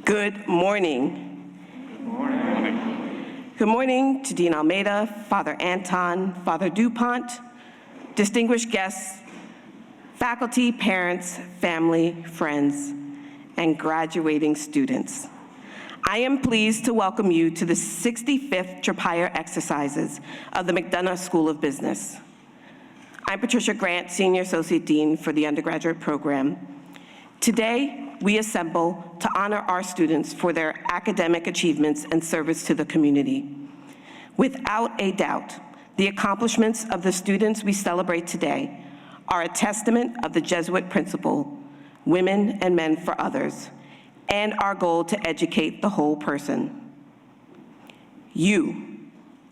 Good morning. Good morning. Good morning to Dean Almeida, Father Anton, Father DuPont, distinguished guests, faculty, parents, family, friends, and graduating students. I am pleased to welcome you to the 65th Tropaia exercises of the McDonough School of Business. I'm Patricia Grant, Senior Associate Dean for the Undergraduate Program. Today, we assemble to honor our students for their academic achievements and service to the community. Without a doubt, the accomplishments of the students we celebrate today are a testament of the Jesuit principle, women and men for others, and our goal to educate the whole person. You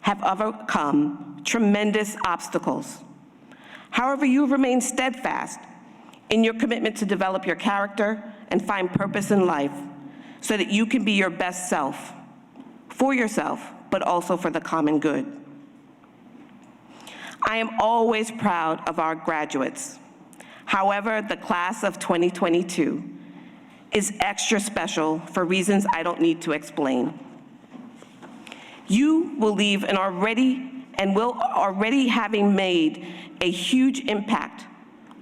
have overcome tremendous obstacles. However, you remain steadfast in your commitment to develop your character and find purpose in life so that you can be your best self, for yourself, but also for the common good. I am always proud of our graduates. However, the class of 2022 is extra special for reasons I don't need to explain. You will leave an already having made a huge impact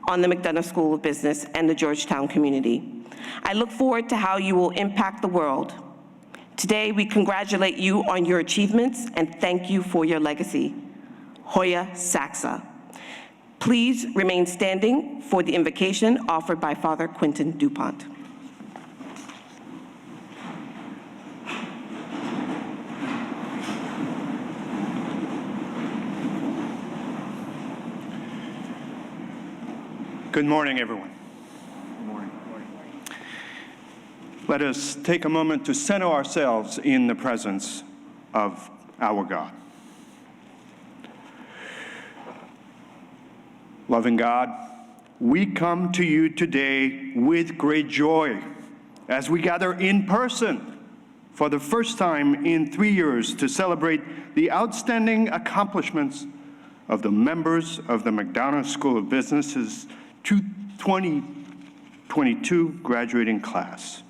on the McDonough School of Business and the Georgetown community. I look forward to how you will impact the world. Today, we congratulate you on your achievements and thank you for your legacy. Hoya Saxa. Please remain standing for the invocation offered by Father Quentin DuPont. Good morning, everyone. Good morning. Let us take a moment to center ourselves in the presence of our God. Loving God, we come to you today with great joy as we gather in person for the first time in 3 years to celebrate the outstanding accomplishments of the members of the McDonough School of Business's 2022 graduating class.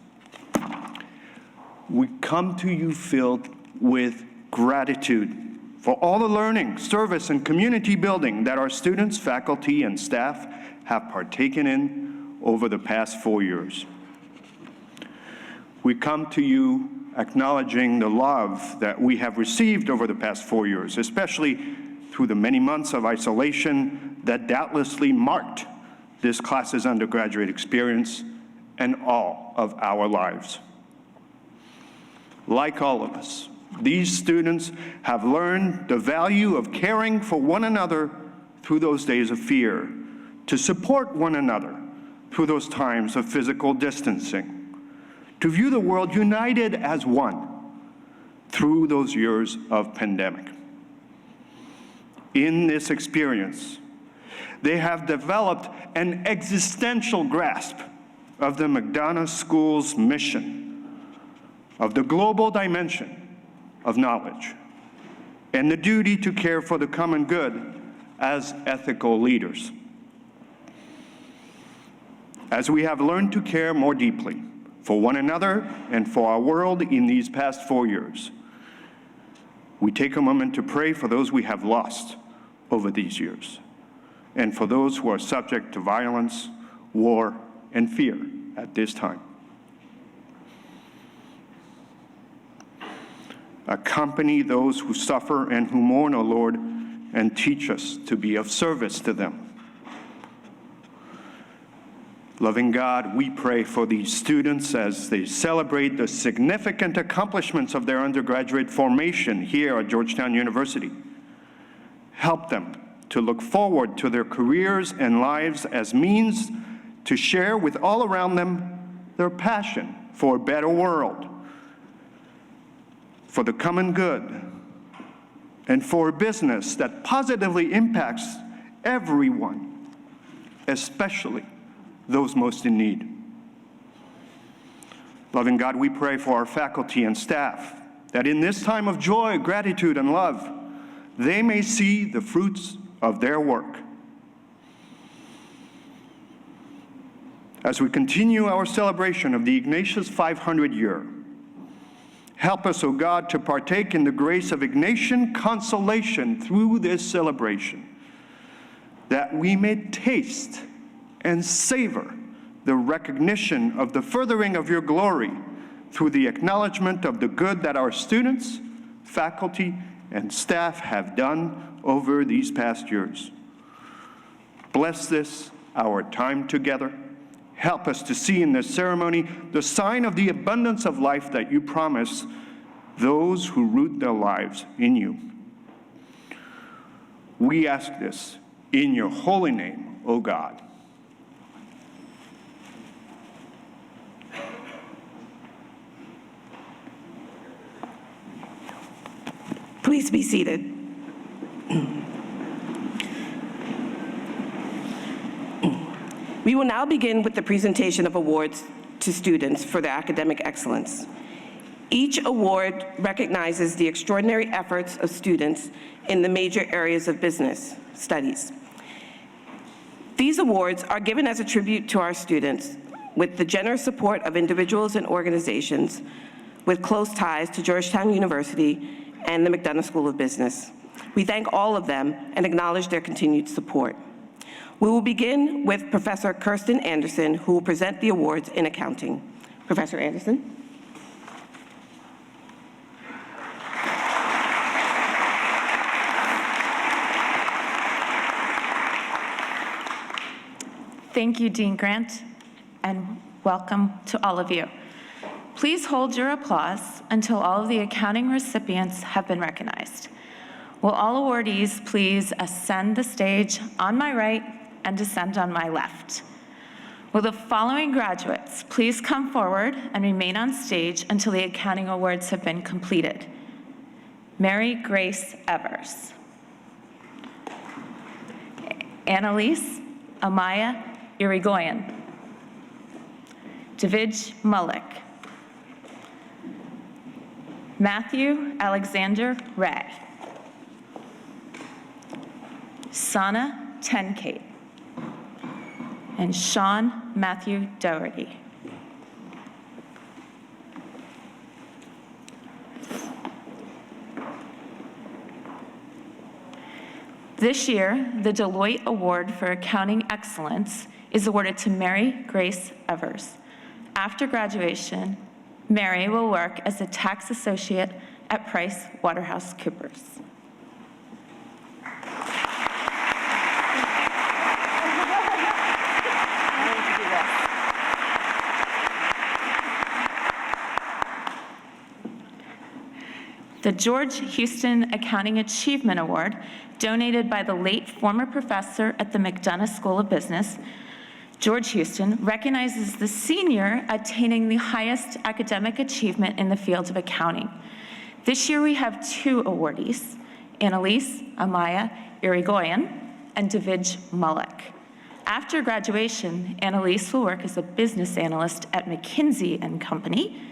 We come to you filled with gratitude for all the learning, service, and community building that our students, faculty, and staff have partaken in over the past 4 years. We come to you acknowledging the love that we have received over the past 4 years, especially through the many months of isolation that doubtlessly marked this class's undergraduate experience and all of our lives. Like all of us, these students have learned the value of caring for one another through those days of fear, to support one another through those times of physical distancing, to view the world united as one through those years of pandemic. In this experience, they have developed an existential grasp of the McDonough School's mission, of the global dimension of knowledge, and the duty to care for the common good as ethical leaders. As we have learned to care more deeply for one another and for our world in these past 4 years, we take a moment to pray for those we have lost over these years, and for those who are subject to violence, war, and fear at this time. Accompany those who suffer and who mourn, O Lord, and teach us to be of service to them. Loving God, we pray for these students as they celebrate the significant accomplishments of their undergraduate formation here at Georgetown University. Help them to look forward to their careers and lives as means to share with all around them their passion for a better world, for the common good, and for a business that positively impacts everyone, especially those most in need. Loving God, we pray for our faculty and staff, that in this time of joy, gratitude, and love, they may see the fruits of their work. as we continue our celebration of the Ignatius 500 year. Help us, O God, to partake in the grace of Ignatian consolation through this celebration, that we may taste and savor the recognition of the furthering of your glory through the acknowledgement of the good that our students, faculty, and staff have done over these past years. Bless this, our time together. Help us to see in this ceremony the sign of the abundance of life that you promise those who root their lives in you. We ask this in your holy name, O God. Please be seated. We will now begin with the presentation of awards to students for their academic excellence. Each award recognizes the extraordinary efforts of students in the major areas of business studies. These awards are given as a tribute to our students with the generous support of individuals and organizations with close ties to Georgetown University and the McDonough School of Business. We thank all of them and acknowledge their continued support. We will begin with Professor Kirsten Anderson, who will present the awards in accounting. Professor Anderson. Thank you, Dean Grant, and welcome to all of you. Please hold your applause until all of the accounting recipients have been recognized. Will all awardees please ascend the stage on my right and descend on my left? Will the following graduates please come forward and remain on stage until the accounting awards have been completed? Mary Grace Evers. Annalise Amaya Irigoyen. David Mullick. Matthew Alexander Ray. Sana Tenkate. And Sean Matthew Doherty. This year, the Deloitte Award for Accounting Excellence is awarded to Mary Grace Evers. After graduation, Mary will work as a tax associate at PricewaterhouseCoopers. The George Houston Accounting Achievement Award, donated by the late former professor at the McDonough School of Business, George Houston, recognizes the senior attaining the highest academic achievement in the field of accounting. This year we have two awardees, Annalise Amaya Irigoyen and David Mullick. After graduation, Annalise will work as a business analyst at McKinsey & Company,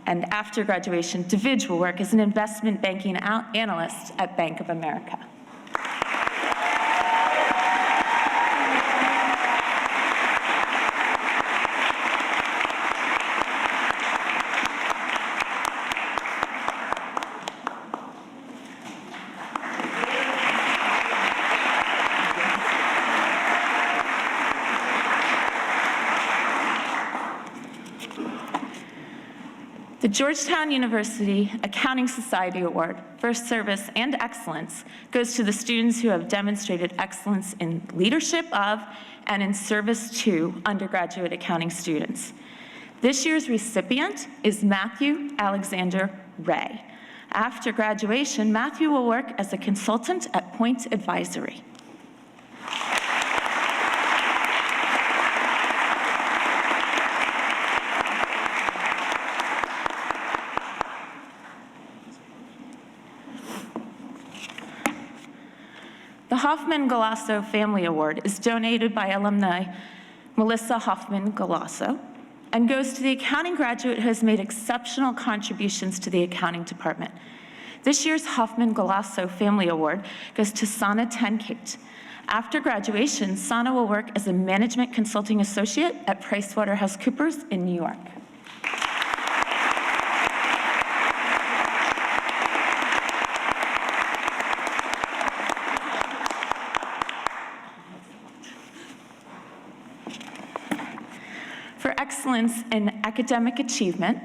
and after graduation, David will work as an investment banking analyst at Bank of America. The Georgetown University Accounting Society Award for Service and Excellence goes to the students who have demonstrated excellence in leadership of and in service to undergraduate accounting students. This year's recipient is Matthew Alexander Ray. After graduation, Matthew will work as a consultant at Point Advisory. The Hoffman-Galasso Family Award is donated by alumni Melissa Hoffman-Galasso and goes to the accounting graduate who has made exceptional contributions to the accounting department. This year's Hoffman-Galasso Family Award goes to Sana Tenkate. After graduation, Sana will work as a management consulting associate at PricewaterhouseCoopers in New York. For excellence in academic achievement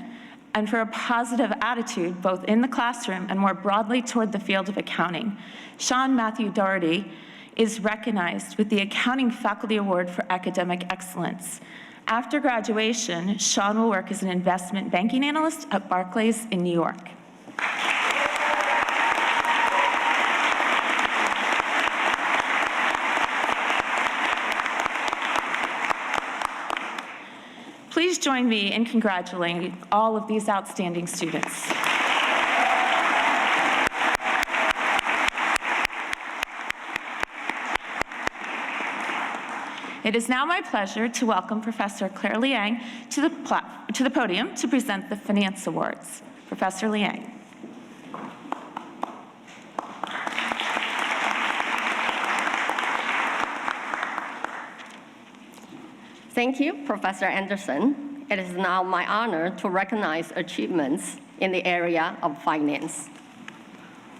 and for a positive attitude both in the classroom and more broadly toward the field of accounting, Sean Matthew Doherty is recognized with the Accounting Faculty Award for Academic Excellence. After graduation, Sean will work as an investment banking analyst at Barclays in New York. Please join me in congratulating all of these outstanding students. It is now my pleasure to welcome Professor Claire Liang to the podium to present the Finance Awards. Professor Liang. Thank you, Professor Anderson. It is now my honor to recognize achievements in the area of finance.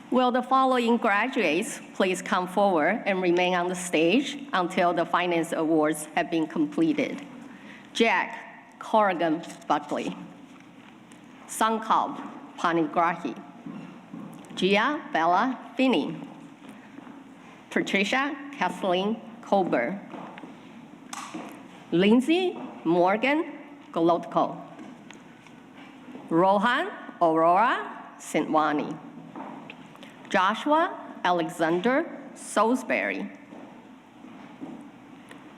Will the following graduates please come forward and remain on the stage until the Finance Awards have been completed? Jack Corrigan Buckley, Sankalp Panigrahi, Gia Bella Finney, Patricia Kathleen Colbert, Lindsay Morgan Golotko, Rohan Aurora Sintwani, Joshua Alexander Salisbury,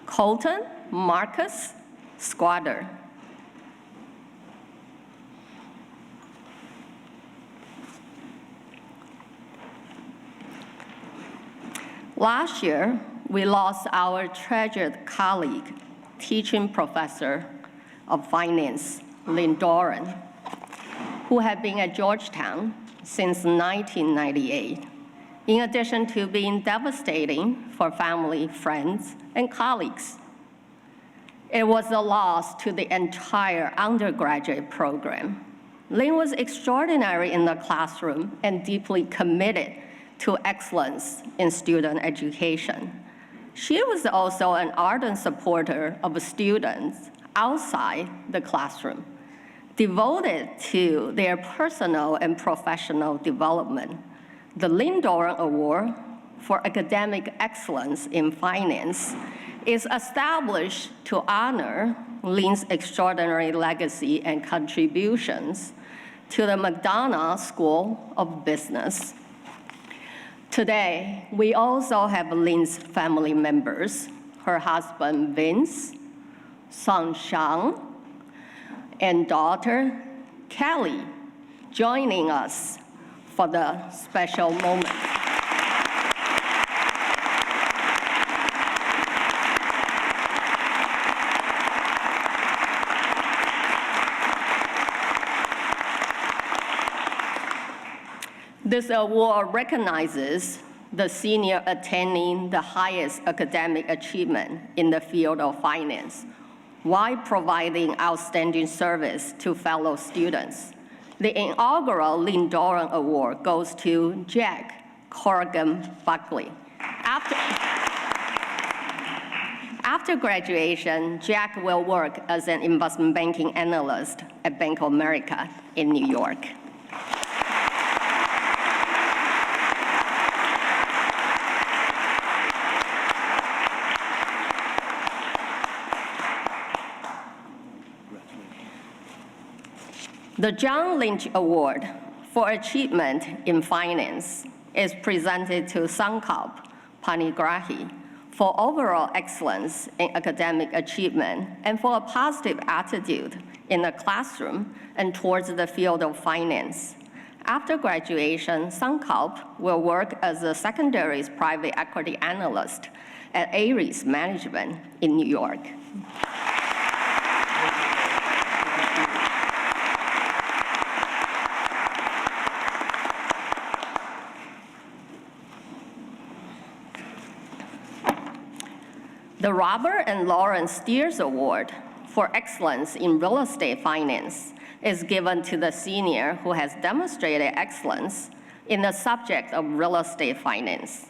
Colton Marcus Squatter, last year, we lost our treasured colleague, teaching professor of finance, Lynn Doran, who had been at Georgetown since 1998, in addition to being devastating for family, friends, and colleagues. It was a loss to the entire undergraduate program. Lynn was extraordinary in the classroom and deeply committed to excellence in student education. She was also an ardent supporter of students outside the classroom, devoted to their personal and professional development. The Lynn Doran Award for Academic Excellence in Finance is established to honor Lynn's extraordinary legacy and contributions to the McDonough School of Business. Today, we also have Lynn's family members, her husband Vince, son Sean, and daughter Kelly, joining us for the special moment. This award recognizes the senior attaining the highest academic achievement in the field of finance, while providing outstanding service to fellow students. The inaugural Lynn Doran Award goes to Jack Corrigan Buckley. After graduation, Jack will work as an investment banking analyst at Bank of America in New York. The John Lynch Award for Achievement in Finance is presented to Sankalp Panigrahi for overall excellence in academic achievement and for a positive attitude in the classroom and towards the field of finance. After graduation, Sankalp will work as a secondaries private equity analyst at Ares Management in New York. The Robert and Lauren Steers Award for Excellence in Real Estate Finance is given to the senior who has demonstrated excellence in the subject of real estate finance.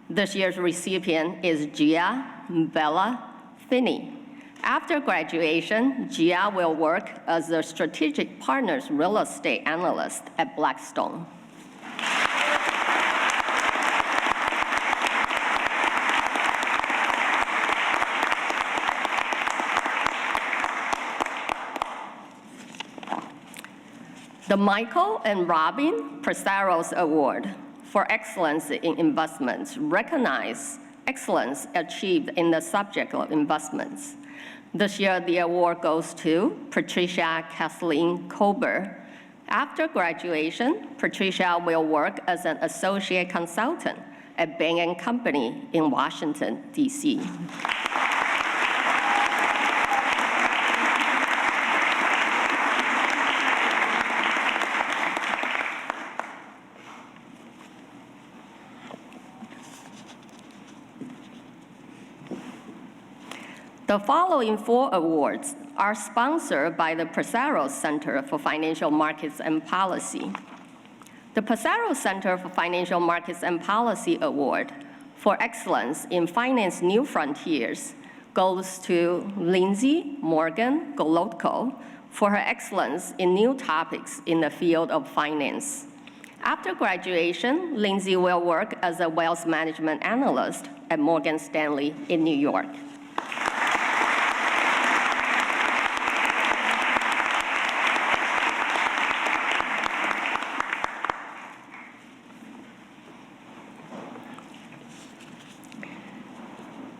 This year's recipient is Gia Bella Finney. After graduation, Gia will work as a strategic partners real estate analyst at Blackstone. The Michael and Robin Presaros Award for Excellence in Investments recognize excellence achieved in the subject of investments. This year, the award goes to Patricia Kathleen Kober. After graduation, Patricia will work as an associate consultant at Bain & Company in Washington, D.C. The following 4 awards are sponsored by the Presaros Center for Financial Markets and Policy. The Presaros Center for Financial Markets and Policy Award for Excellence in Finance New Frontiers goes to Lindsay Morgan Golodko for her excellence in new topics in the field of finance. After graduation, Lindsay will work as a wealth management analyst at Morgan Stanley in New York.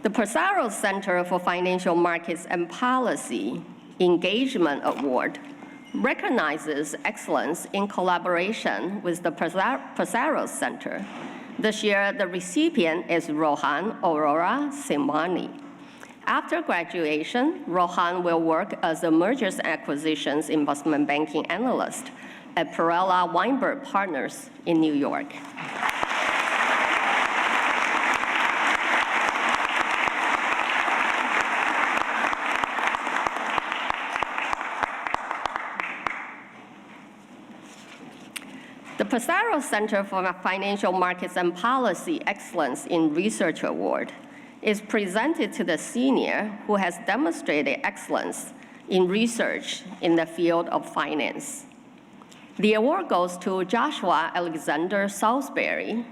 The Presaros Center for Financial Markets and Policy Engagement Award recognizes excellence in collaboration with the Presaros Center. This year, the recipient is Rohan Aurora Simani. After graduation, Rohan will work as a mergers and acquisitions investment banking analyst at Perella Weinberg Partners in New York. The Presaros Center for Financial Markets and Policy Excellence in Research Award is presented to the senior who has demonstrated excellence in research in the field of finance. The award goes to Joshua Alexander Salisbury.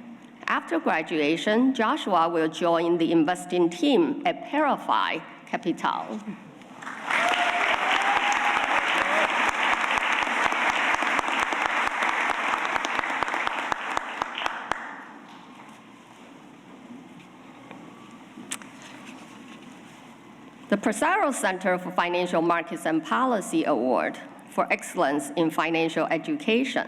After graduation, Joshua will join the investing team at Perify Capital. The Presaros Center for Financial Markets and Policy Award for Excellence in Financial Education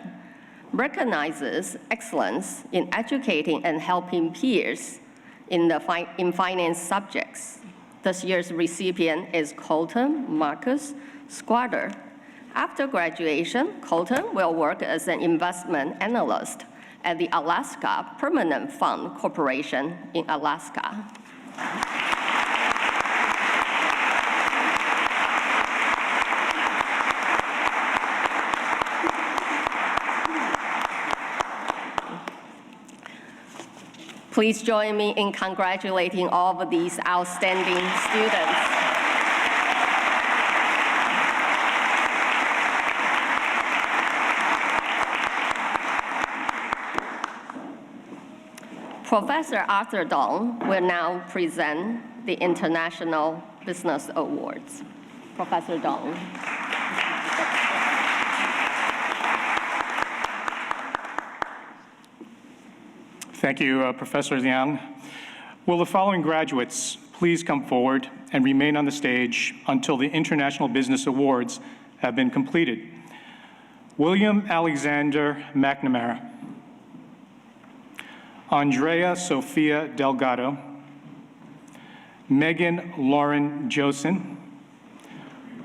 recognizes excellence in educating and helping peers in finance subjects. This year's recipient is Colton Marcus Squatter. After graduation, Colton will work as an investment analyst at the Alaska Permanent Fund Corporation in Alaska. Please join me in congratulating all of these outstanding students. Professor Arthur Dong will now present the International Business Awards. Professor Dong. Thank you, Professor Liang. Will the following graduates please come forward and remain on the stage until the International Business Awards have been completed? William Alexander McNamara, Andrea Sophia Delgado, Megan Lauren Josen,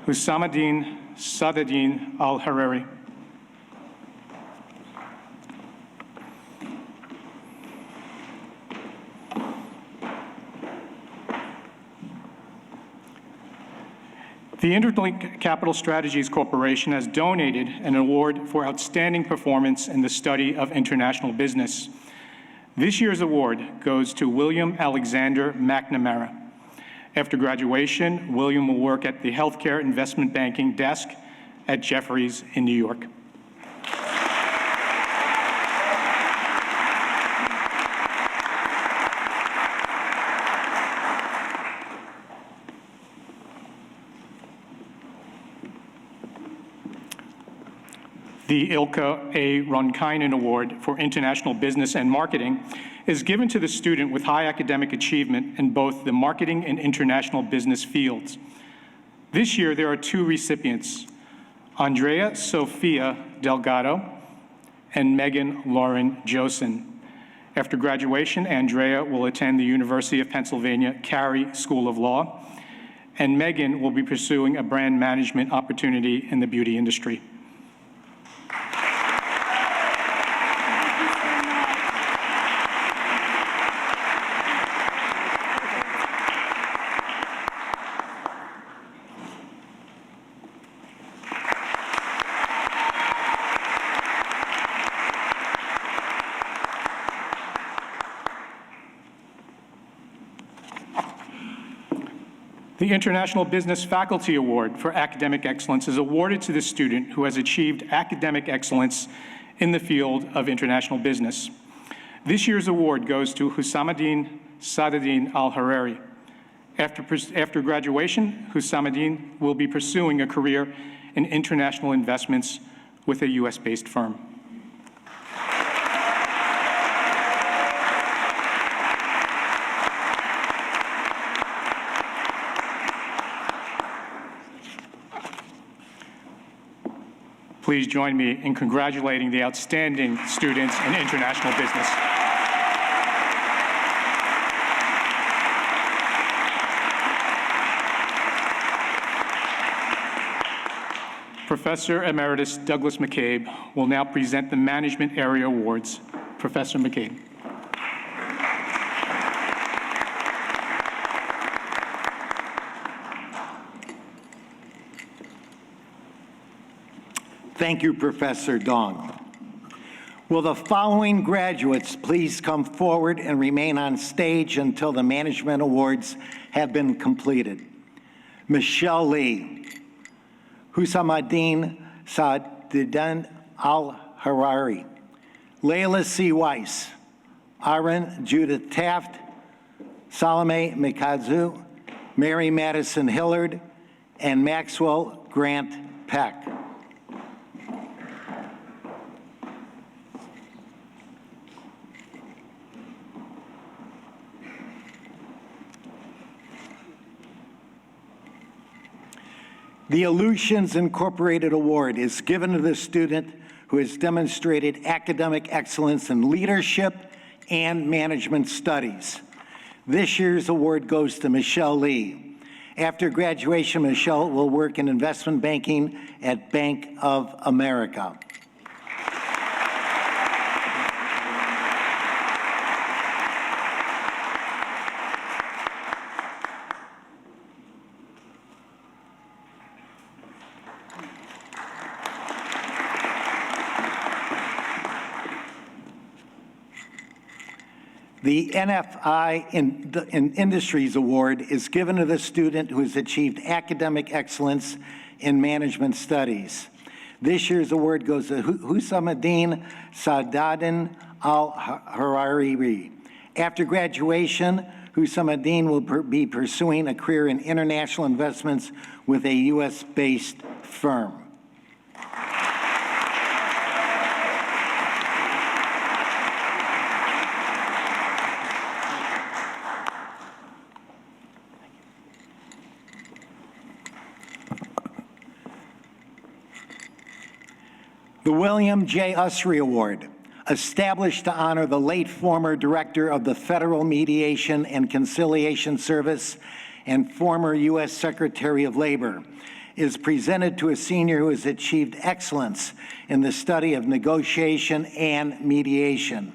Husamaddin Sadadin Al-Harari. The Interlink Capital Strategies Corporation has donated an award for outstanding performance in the study of international business. This year's award goes to William Alexander McNamara. After graduation, William will work at the Healthcare Investment Banking Desk at Jefferies in New York. The Ilka A. Ronkainen Award for International Business and Marketing is given to the student with high academic achievement in both the marketing and international business fields. This year, there are two recipients, Andrea Sofia Delgado and Megan Lauren Josen. After graduation, Andrea will attend the University of Pennsylvania Carey School of Law, and Megan will be pursuing a brand management opportunity in the beauty industry. The International Business Faculty Award for Academic Excellence is awarded to the student who has achieved academic excellence in the field of international business. This year's award goes to Husamuddin Sadadin Al-Harari. After graduation, Husamuddin will be pursuing a career in international investments with a US-based firm. Please join me in congratulating the outstanding students in international business. Professor Emeritus Douglas McCabe will now present the Management Area Awards. Professor McCabe. Thank you, Professor Dong. Will the following graduates please come forward and remain on stage until the Management Awards have been completed? Michelle Lee, Husamuddin Sadadin Al-Harari, Layla C. Weiss, Aaron Judith Taft, Salome Mikazu, Mary Madison Hillard, and Maxwell Grant Peck. The Aleutians Incorporated Award is given to the student who has demonstrated academic excellence in leadership and management studies. This year's award goes to Michelle Lee. After graduation, Michelle will work in investment banking at Bank of America. The NFI in Industries Award is given to the student who has achieved academic excellence in management studies. This year's award goes to Husamuddin Sadadin Al-Harari. After graduation, Husamuddin will be pursuing a career in international investments with a US-based firm. The William J. Usry Award, established to honor the late former director of the Federal Mediation and Conciliation Service and former U.S. Secretary of Labor, is presented to a senior who has achieved excellence in the study of negotiation and mediation.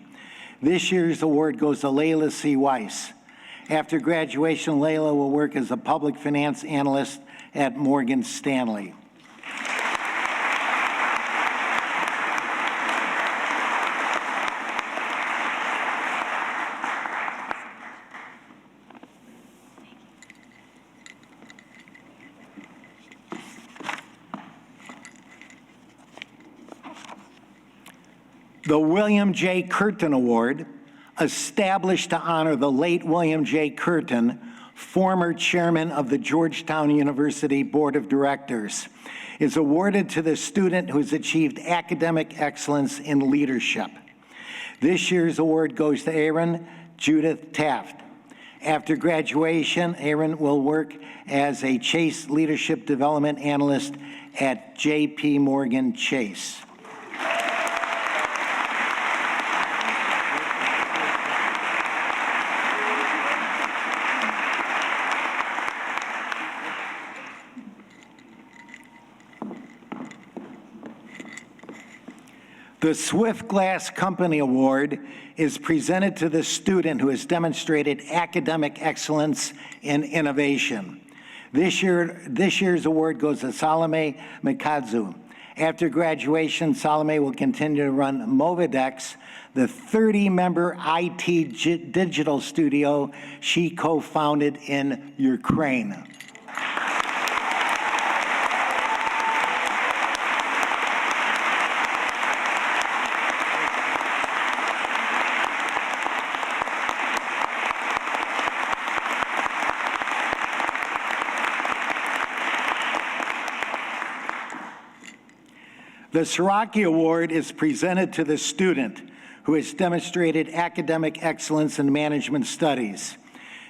This year's award goes to Layla C. Weiss. After graduation, Layla will work as a public finance analyst at Morgan Stanley. The William J. Curtin Award, established to honor the late William J. Curtin, former chairman of the Georgetown University Board of Directors, is awarded to the student who has achieved academic excellence in leadership. This year's award goes to Aaron Judith Taft. After graduation, Aaron will work as a Chase Leadership Development Analyst at J.P. Morgan Chase. The Swift Glass Company Award is presented to the student who has demonstrated academic excellence in innovation. This year's award goes to Salome Mikadzu. After graduation, Salome will continue to run Movidex, the 30-member IT digital studio she co-founded in Ukraine. The Siraki Award is presented to the student who has demonstrated academic excellence in management studies.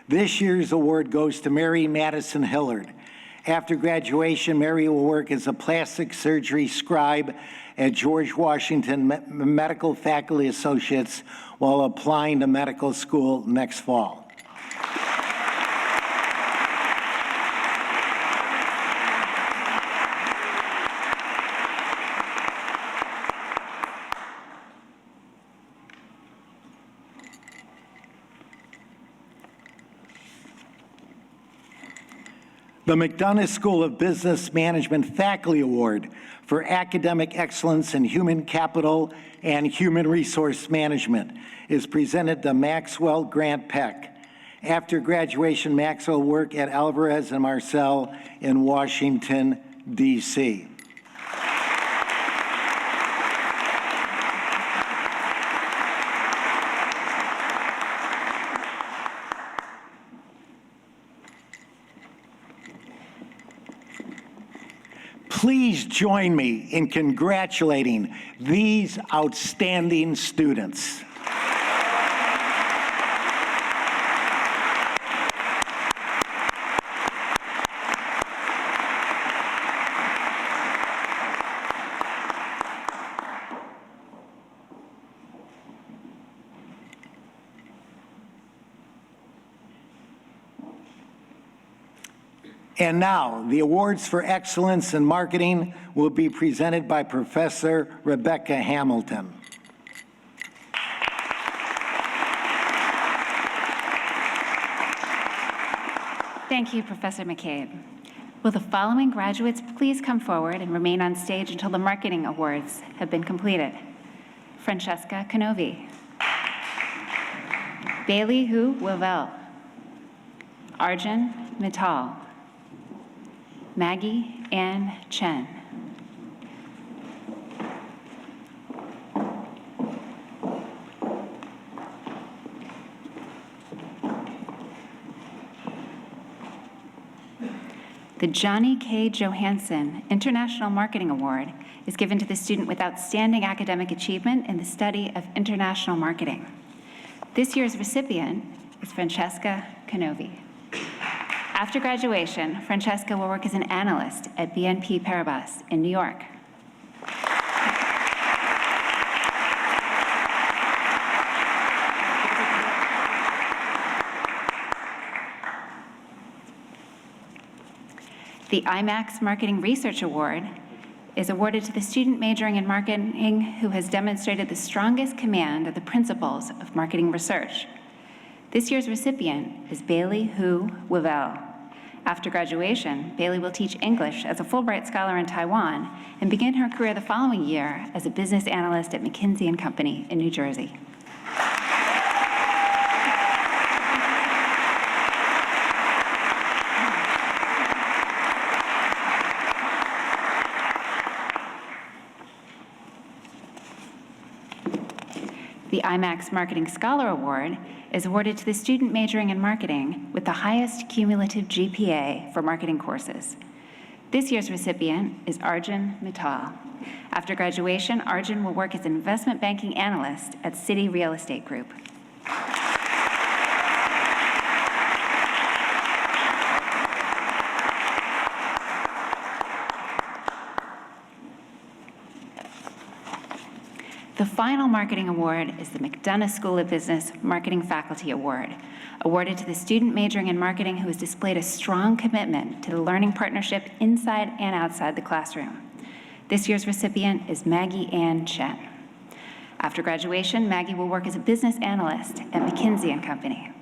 This year's award goes to Mary Madison Hillard. After graduation, Mary will work as a plastic surgery scribe at George Washington Medical Faculty Associates while applying to medical school next fall. The McDonough School of Business Management Faculty Award for Academic Excellence in Human Capital and Human Resource Management is presented to Maxwell Grant Peck. After graduation, Maxwell will work at Alvarez and Marcel in Washington, D.C. Please join me in congratulating these outstanding students. And now, the awards for excellence in marketing will be presented by Professor Rebecca Hamilton. Thank you, Professor McCabe. Will the following graduates please come forward and remain on stage until the marketing awards have been completed? Francesca Canovi. Bailey Hu Wavell. Arjun Mittal. Maggie Ann Chen. The Johnny K. Johansson International Marketing Award is given to the student with outstanding academic achievement in the study of international marketing. This year's recipient is Francesca Canovi. After graduation, Francesca will work as an analyst at BNP Paribas in New York. The IMAX Marketing Research Award is awarded to the student majoring in marketing who has demonstrated the strongest command of the principles of marketing research. This year's recipient is Bailey Hu Wavell. After graduation, Bailey will teach English as a Fulbright Scholar in Taiwan and begin her career the following year as a business analyst at McKinsey & Company in New Jersey. The IMAX Marketing Scholar Award is awarded to the student majoring in marketing with the highest cumulative GPA for marketing courses. This year's recipient is Arjun Mittal. After graduation, Arjun will work as an investment banking analyst at Citi Real Estate Group. The final marketing award is the McDonough School of Business Marketing Faculty Award, awarded to the student majoring in marketing who has displayed a strong commitment to the learning partnership inside and outside the classroom. This year's recipient is Maggie Ann Chen. After graduation, Maggie will work as a business analyst at McKinsey & Company.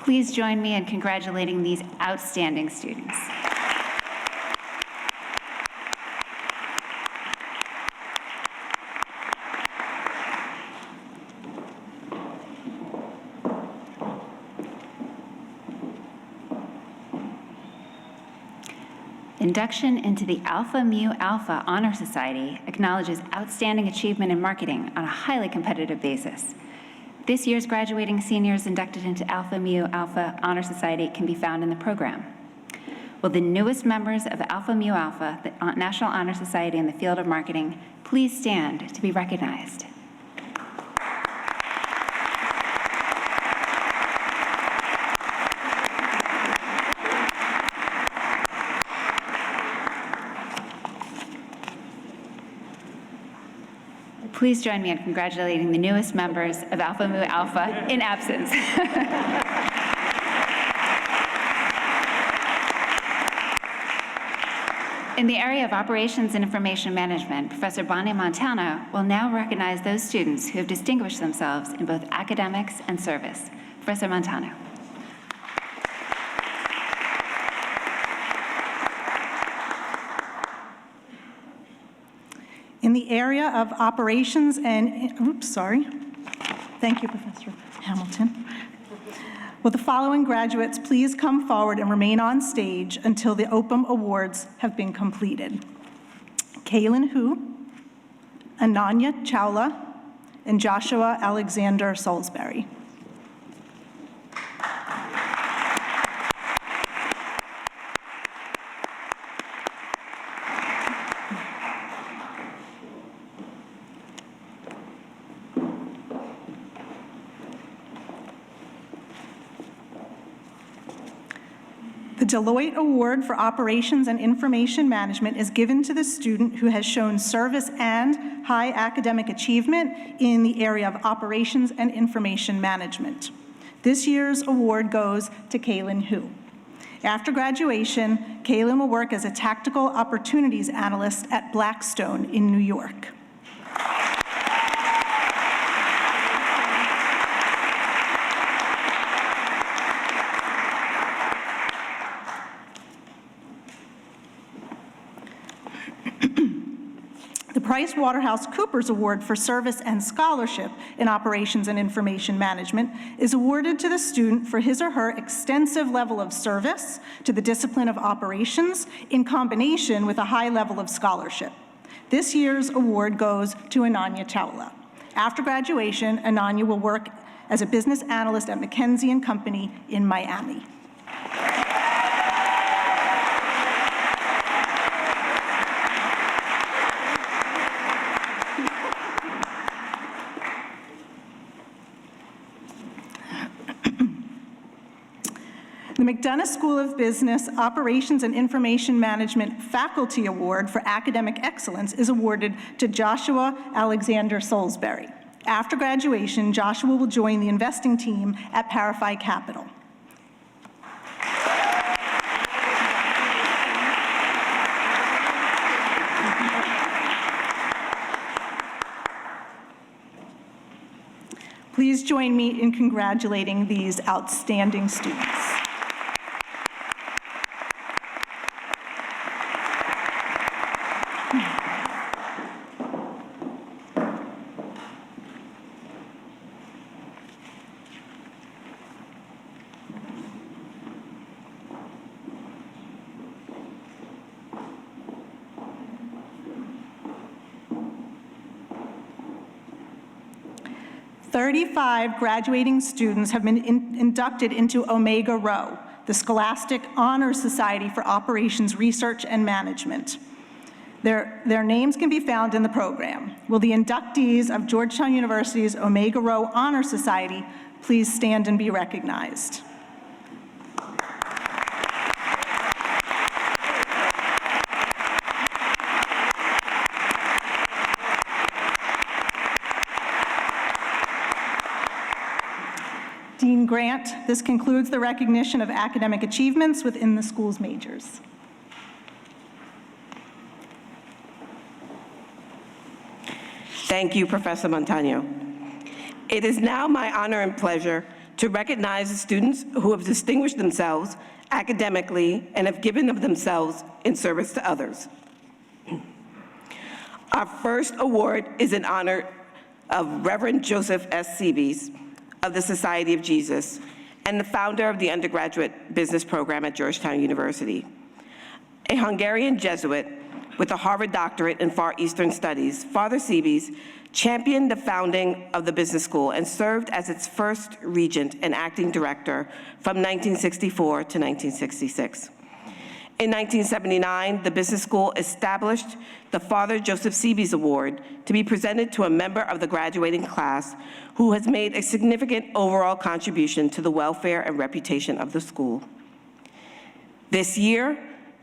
Please join me in congratulating these outstanding students. Induction into the Alpha Mu Alpha Honor Society acknowledges outstanding achievement in marketing on a highly competitive basis. This year's graduating seniors inducted into Alpha Mu Alpha Honor Society can be found in the program. Will the newest members of Alpha Mu Alpha, the National Honor Society in the field of marketing, please stand to be recognized? Please join me in congratulating the newest members of Alpha Mu Alpha in absence. In the area of operations and information management, Professor Bonnie Montano will now recognize those students who have distinguished themselves in both academics and service. Professor Montano. In the area of operations and, Thank you, Professor Hamilton. Will the following graduates please come forward and remain on stage until the OPM Awards have been completed? Kaylin Hu, Ananya Chawla, and Joshua Alexander Salisbury. The Deloitte Award for Operations and Information Management is given to the student who has shown service and high academic achievement in the area of operations and information management. This year's award goes to Kaylin Hu. After graduation, Kaylin will work as a tactical opportunities analyst at Blackstone in New York. The PricewaterhouseCoopers Award for Service and Scholarship in Operations and Information Management is awarded to the student for his or her extensive level of service to the discipline of operations in combination with a high level of scholarship. This year's award goes to Ananya Chawla. After graduation, Ananya will work as a business analyst at McKinsey & Company in Miami. The McDonough School of Business Operations and Information Management Faculty Award for Academic Excellence is awarded to Joshua Alexander Salisbury. After graduation, Joshua will join the investing team at Parify Capital. Please join me in congratulating these outstanding students. Thirty-five graduating students have been inducted into Omega Rho, the Scholastic Honor Society for Operations Research and Management. Their names can be found in the program. Will the inductees of Georgetown University's Omega Rho Honor Society please stand and be recognized? Dean Grant, this concludes the recognition of academic achievements within the school's majors. Thank you, Professor Montano. It is now my honor and pleasure to recognize the students who have distinguished themselves academically and have given of themselves in service to others. Our first award is in honor of Reverend Joseph S. Seabees of the Society of Jesus and the founder of the undergraduate business program at Georgetown University. A Hungarian Jesuit with a Harvard doctorate in Far Eastern Studies, Father Seabees championed the founding of the business school and served as its first regent and acting director from 1964 to 1966. In 1979, the business school established the Father Joseph Seabees Award to be presented to a member of the graduating class who has made a significant overall contribution to the welfare and reputation of the school. This year,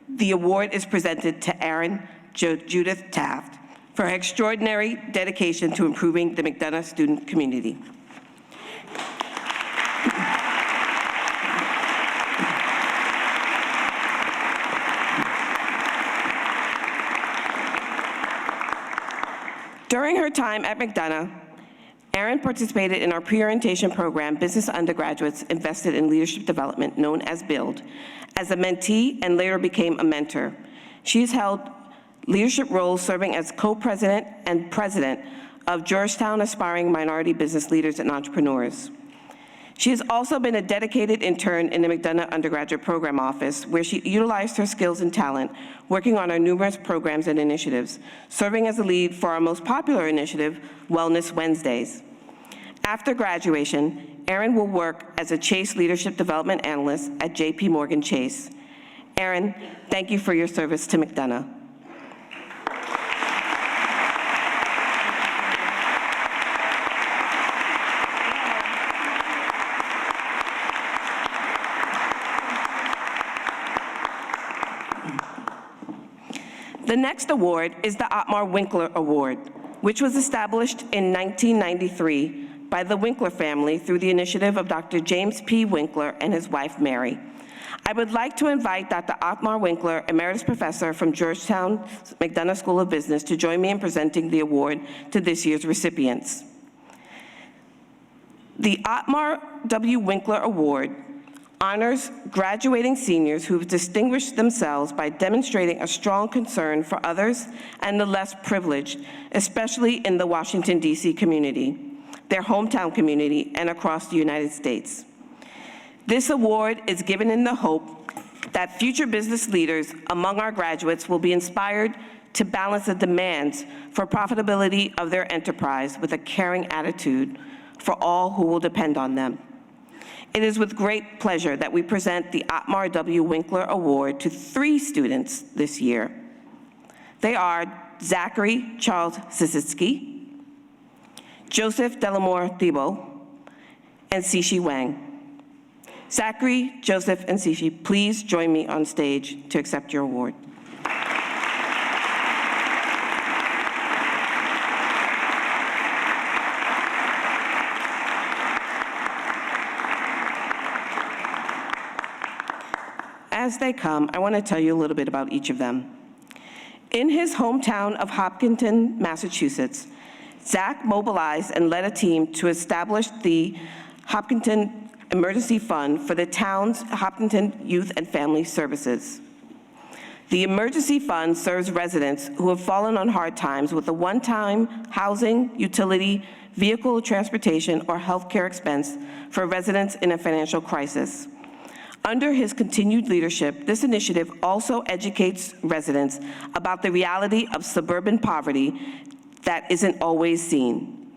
the award is presented to Erin Judith Taft for her extraordinary dedication to improving the McDonough student community. During her time at McDonough, Erin participated in our pre-orientation program, Business Undergraduates Invested in Leadership Development, known as BUILD, as a mentee and later became a mentor. She has held leadership roles serving as co-president and president of Georgetown Aspiring Minority Business Leaders and Entrepreneurs. She has also been a dedicated intern in the McDonough Undergraduate Program Office, where she utilized her skills and talent, working on our numerous programs and initiatives, serving as a lead for our most popular initiative, Wellness Wednesdays. After graduation, Erin will work as a Chase Leadership Development Analyst at J.P. Morgan Chase. Erin, thank you for your service to McDonough. The next award is the Ottmar Winkler Award, which was established in 1993 by the Winkler family through the initiative of Dr. James P. Winkler and his wife, Mary. I would like to invite Dr. Ottmar Winkler, Emeritus Professor from Georgetown McDonough School of Business, to join me in presenting the award to this year's recipients. The Ottmar W. Winkler Award honors graduating seniors who have distinguished themselves by demonstrating a strong concern for others and the less privileged, especially in the Washington, D.C. community, their hometown community, and across the United States. This award is given in the hope that future business leaders among our graduates will be inspired to balance the demands for profitability of their enterprise with a caring attitude for all who will depend on them. It is with great pleasure that we present the Ottmar W. Winkler Award to 3 students this year. They are Zachary Charles Sisitsky, Joseph Delamore Thibault, and Sishi Wang. Zachary, Joseph, and Sishi, please join me on stage to accept your award. As they come, I want to tell you a little bit about each of them. In his hometown of Hopkinton, Massachusetts, Zach mobilized and led a team to establish the Hopkinton Emergency Fund for the town's Hopkinton Youth and Family Services. The emergency fund serves residents who have fallen on hard times with a one-time housing, utility, vehicle transportation, or healthcare expense for residents in a financial crisis. Under his continued leadership, this initiative also educates residents about the reality of suburban poverty that isn't always seen.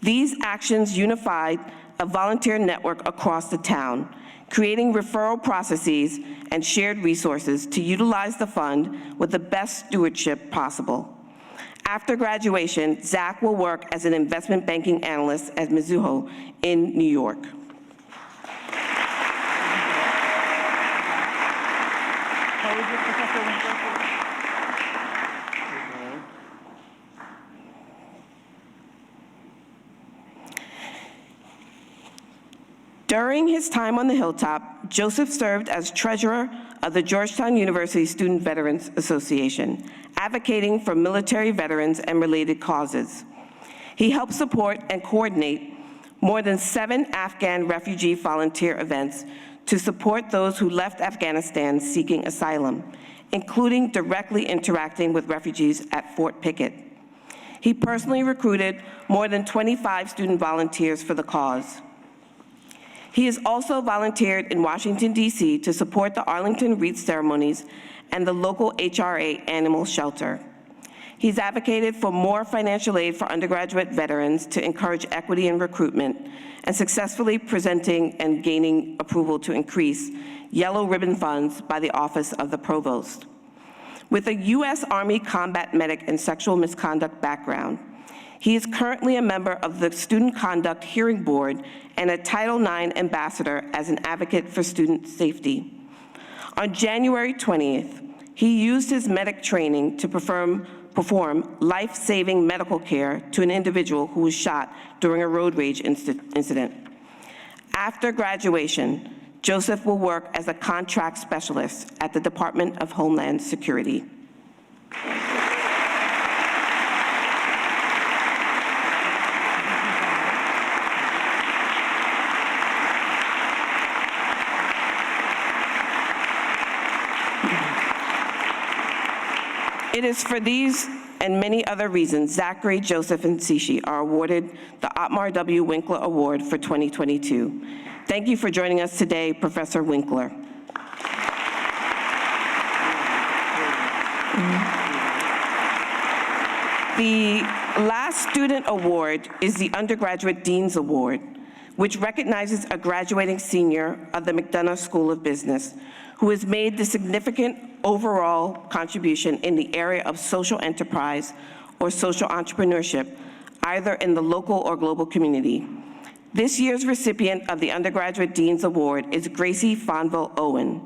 These actions unified a volunteer network across the town, creating referral processes and shared resources to utilize the fund with the best stewardship possible. After graduation, Zach will work as an investment banking analyst at Mizuho in New York. During his time on the Hilltop, Joseph served as treasurer of the Georgetown University Student Veterans Association, advocating for military veterans and related causes. He helped support and coordinate more than 7 Afghan refugee volunteer events to support those who left Afghanistan seeking asylum, including directly interacting with refugees at Fort Pickett. He personally recruited more than 25 student volunteers for the cause. He has also volunteered in Washington, D.C. to support the Arlington Wreath ceremonies and the local HRA animal shelter. He's advocated for more financial aid for undergraduate veterans to encourage equity in recruitment and successfully presenting and gaining approval to increase yellow ribbon funds by the Office of the Provost. With a U.S. Army combat medic and sexual misconduct background, he is currently a member of the Student Conduct Hearing Board and a Title IX ambassador as an advocate for student safety. On January 20th, he used his medic training to perform life-saving medical care to an individual who was shot during a road rage incident. After graduation, Joseph will work as a contract specialist at the Department of Homeland Security. It is for these and many other reasons Zachary, Joseph, and Sishi are awarded the Otmar W. Winkler Award for 2022. Thank you for joining us today, Professor Winkler. The last student award is the Undergraduate Dean's Award, which recognizes a graduating senior of the McDonough School of Business who has made the significant overall contribution in the area of social enterprise or social entrepreneurship, either in the local or global community. This year's recipient of the Undergraduate Dean's Award is Gracie Fonville Owen.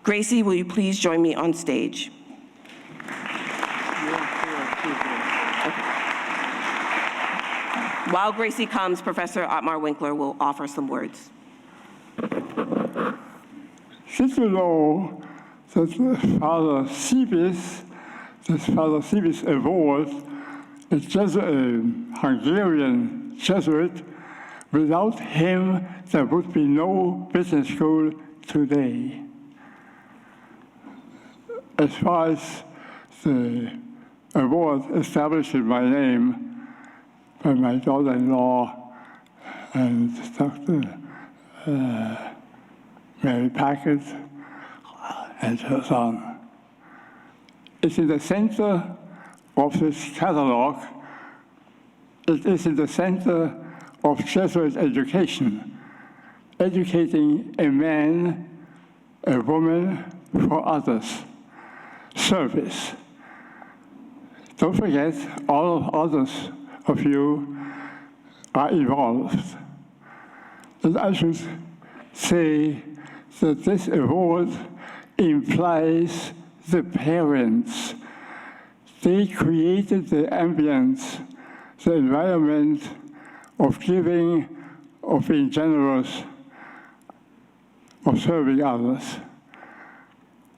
Gracie, will you please join me on stage? While Gracie comes, Professor Otmar Winkler will offer some words. Did you know that Father Thesis Award is just a Hungarian Jesuit? Without him, there would be no business school today. As far as the award established in my name by my daughter-in-law and Dr. Mary Packard and her son. It's in the center of this catalog. It is in the center of Jesuit education, educating a man, a woman for others, service. Don't forget, all others of you are involved. And I should say that this award implies the parents. They created the ambience, the environment of giving, of being generous, of serving others.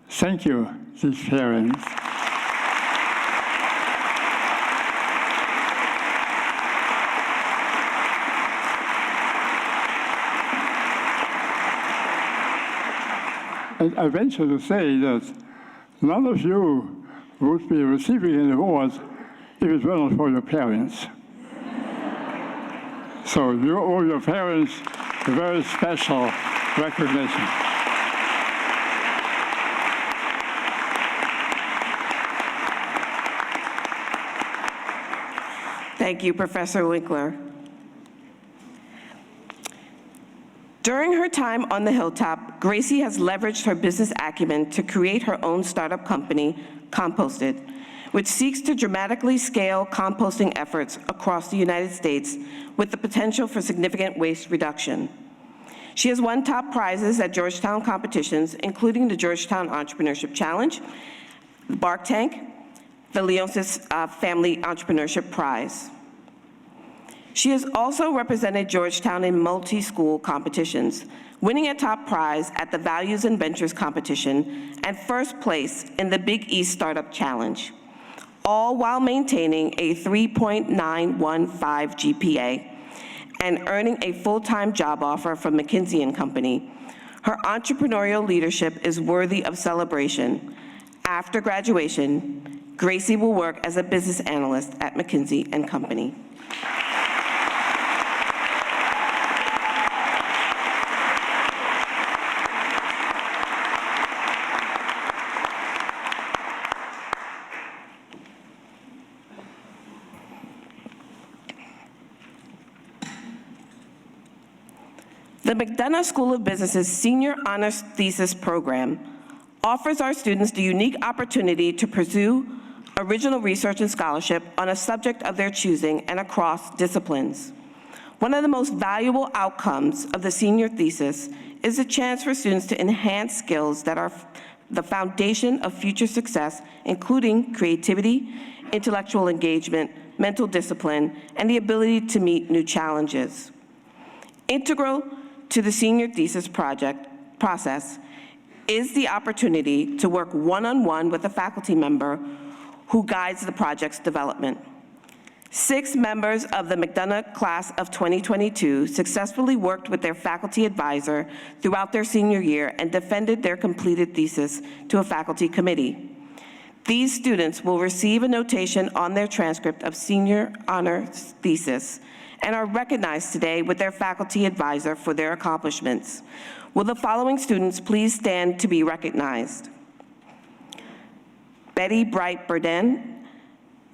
Thank you, these parents. And I venture to say that none of you would be receiving an award if it were not for your parents. So you owe your parents a very special recognition. Thank you, Professor Winkler. During her time on the Hilltop, Gracie has leveraged her business acumen to create her own startup company, Composted, which seeks to dramatically scale composting efforts across the United States with the potential for significant waste reduction. She has won top prizes at Georgetown competitions, including the Georgetown Entrepreneurship Challenge, the Bark Tank, the Leonsis Family Entrepreneurship Prize. She has also represented Georgetown in multi-school competitions, winning a top prize at the Values and Ventures competition and first place in the Big East Startup Challenge, all while maintaining a 3.915 GPA and earning a full-time job offer from McKinsey & Company. Her entrepreneurial leadership is worthy of celebration. After graduation, Gracie will work as a business analyst at McKinsey & Company. The McDonough School of Business's Senior Honors Thesis program offers our students the unique opportunity to pursue original research and scholarship on a subject of their choosing and across disciplines. One of the most valuable outcomes of the senior thesis is a chance for students to enhance skills that are the foundation of future success, including creativity, intellectual engagement, mental discipline, and the ability to meet new challenges. Integral to the senior thesis process is the opportunity to work one-on-one with a faculty member who guides the project's development. 6 members of the McDonough class of 2022 successfully worked with their faculty advisor throughout their senior year and defended their completed thesis to a faculty committee. These students will receive a notation on their transcript of senior honors thesis and are recognized today with their faculty advisor for their accomplishments. Will the following students please stand to be recognized? Betty Bright Burden,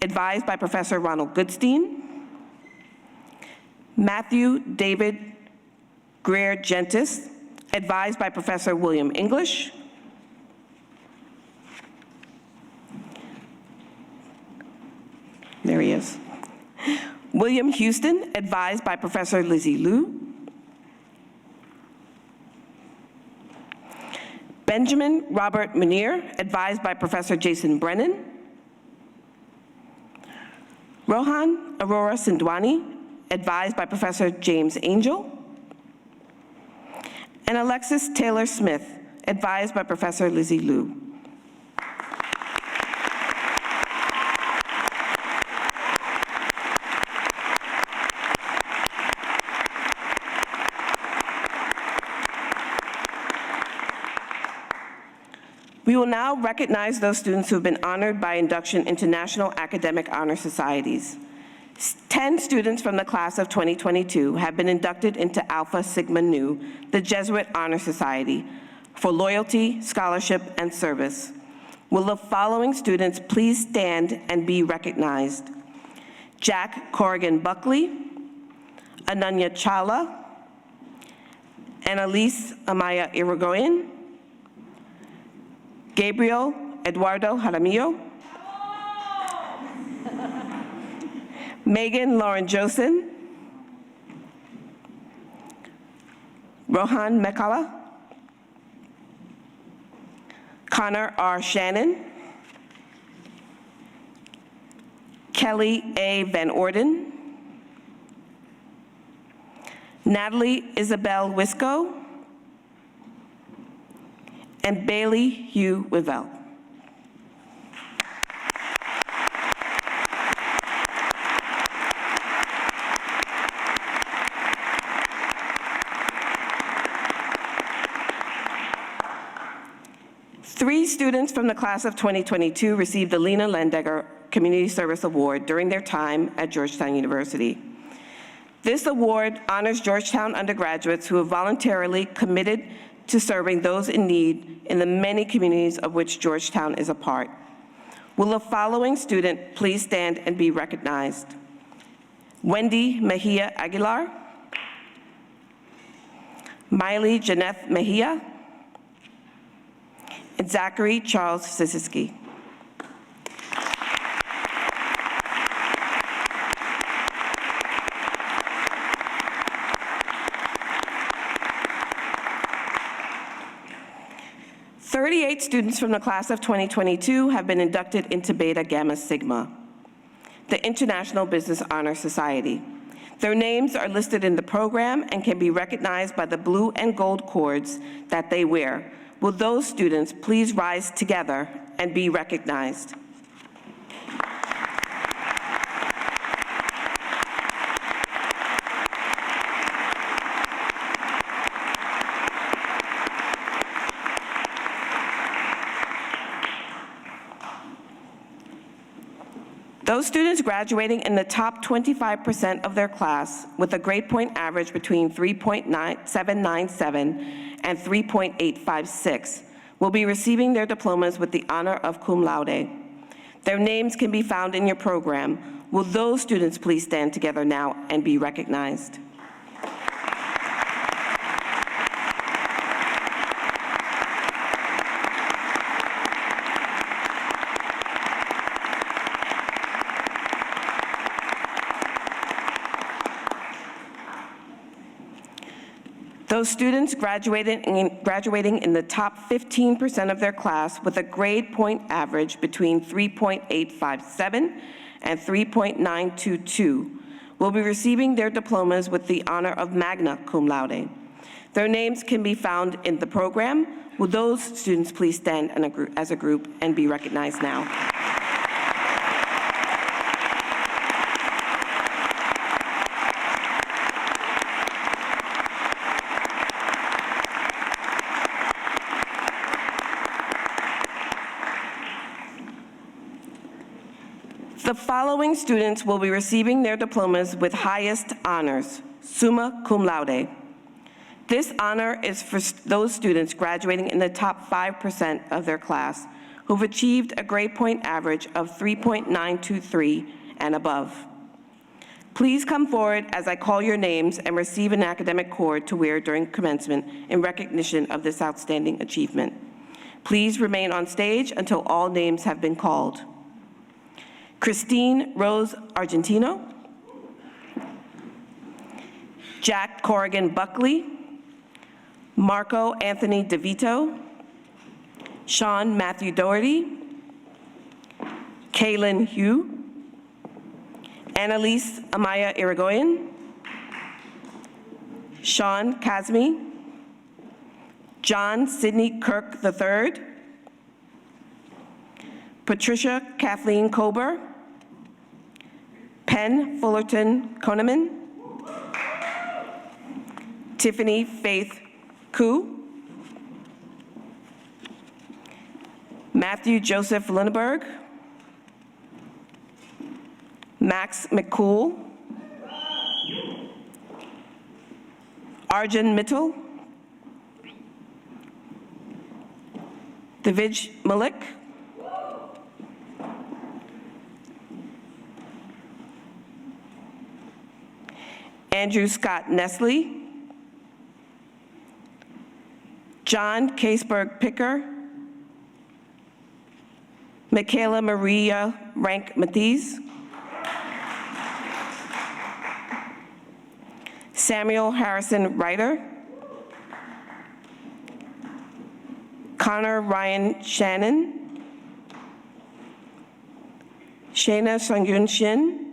advised by Professor Ronald Goodstein. Matthew David Greer Gentis, advised by Professor William English. There he is. William Houston, advised by Professor Lizzie Liu. Benjamin Robert Munir, advised by Professor Jason Brennan. Rohan Aurora Sindwani, advised by Professor James Angel. And Alexis Taylor Smith, advised by Professor Lizzie Liu. We will now recognize those students who have been honored by induction into National Academic Honor Societies. 10 students from the class of 2022 have been inducted into Alpha Sigma Nu, the Jesuit Honor Society, for loyalty, scholarship, and service. Will the following students please stand and be recognized? Jack Corrigan Buckley, Ananya Chala, Annalise Amaya Irigoyen, Gabriel Eduardo Jaramillo, Megan Lauren Josen, Rohan Mekala, Connor R. Shannon, Kelly A. Van Orden, Natalie Isabel Wisco, and Bailey Hugh Wivell. students from the class of 2022 received the Lena Lendegger Community Service Award during their time at Georgetown University. This award honors Georgetown undergraduates who have voluntarily committed to serving those in need in the many communities of which Georgetown is a part. Will the following student please stand and be recognized? Wendy Mejia Aguilar, Miley Janeth Mejia, and Zachary Charles Sisiski. "38 students from the class of 2022 have been inducted into Beta Gamma Sigma, the International Business Honor Society. Their names are listed in the program and can be recognized by the blue and gold cords that they wear. Will those students please rise together and be recognized? Those students graduating in the top 25% of their class with a grade point average between 3.797 and 3.856 will be receiving their diplomas with the honor of cum laude. Their names can be found in your program. Will those students please stand together now and be recognized? Those students graduating in the top 15% of their class with a grade point average between 3.857 and 3.922 will be receiving their diplomas with the honor of magna cum laude. Their names can be found in the program. Will those students please stand as a group and be recognized now? The following students will be receiving their diplomas with highest honors, summa cum laude. This honor is for those students graduating in the top 5% of their class who've achieved a grade point average of 3.923 and above. Please come forward as I call your names and receive an academic cord to wear during commencement in recognition of this outstanding achievement. Please remain on stage until all names have been called. Christine Rose Argentino, Jack Corrigan Buckley, Marco Anthony DeVito, Sean Matthew Doherty, Kaylin Hugh, Annalise Amaya Irigoyen, Sean Kazmi, John Sidney Kirk III, Patricia Kathleen Kober, Penn Fullerton Koneman, Tiffany Faith Koo, Matthew Joseph Lindberg, Max McCool, Arjun Mittal, Divij Malik, Andrew Scott Nestle, John Caseberg Picker, Michaela Maria Rank Mathies, Samuel Harrison Ryder, Connor Ryan Shannon, Shayna Sungyun Shin,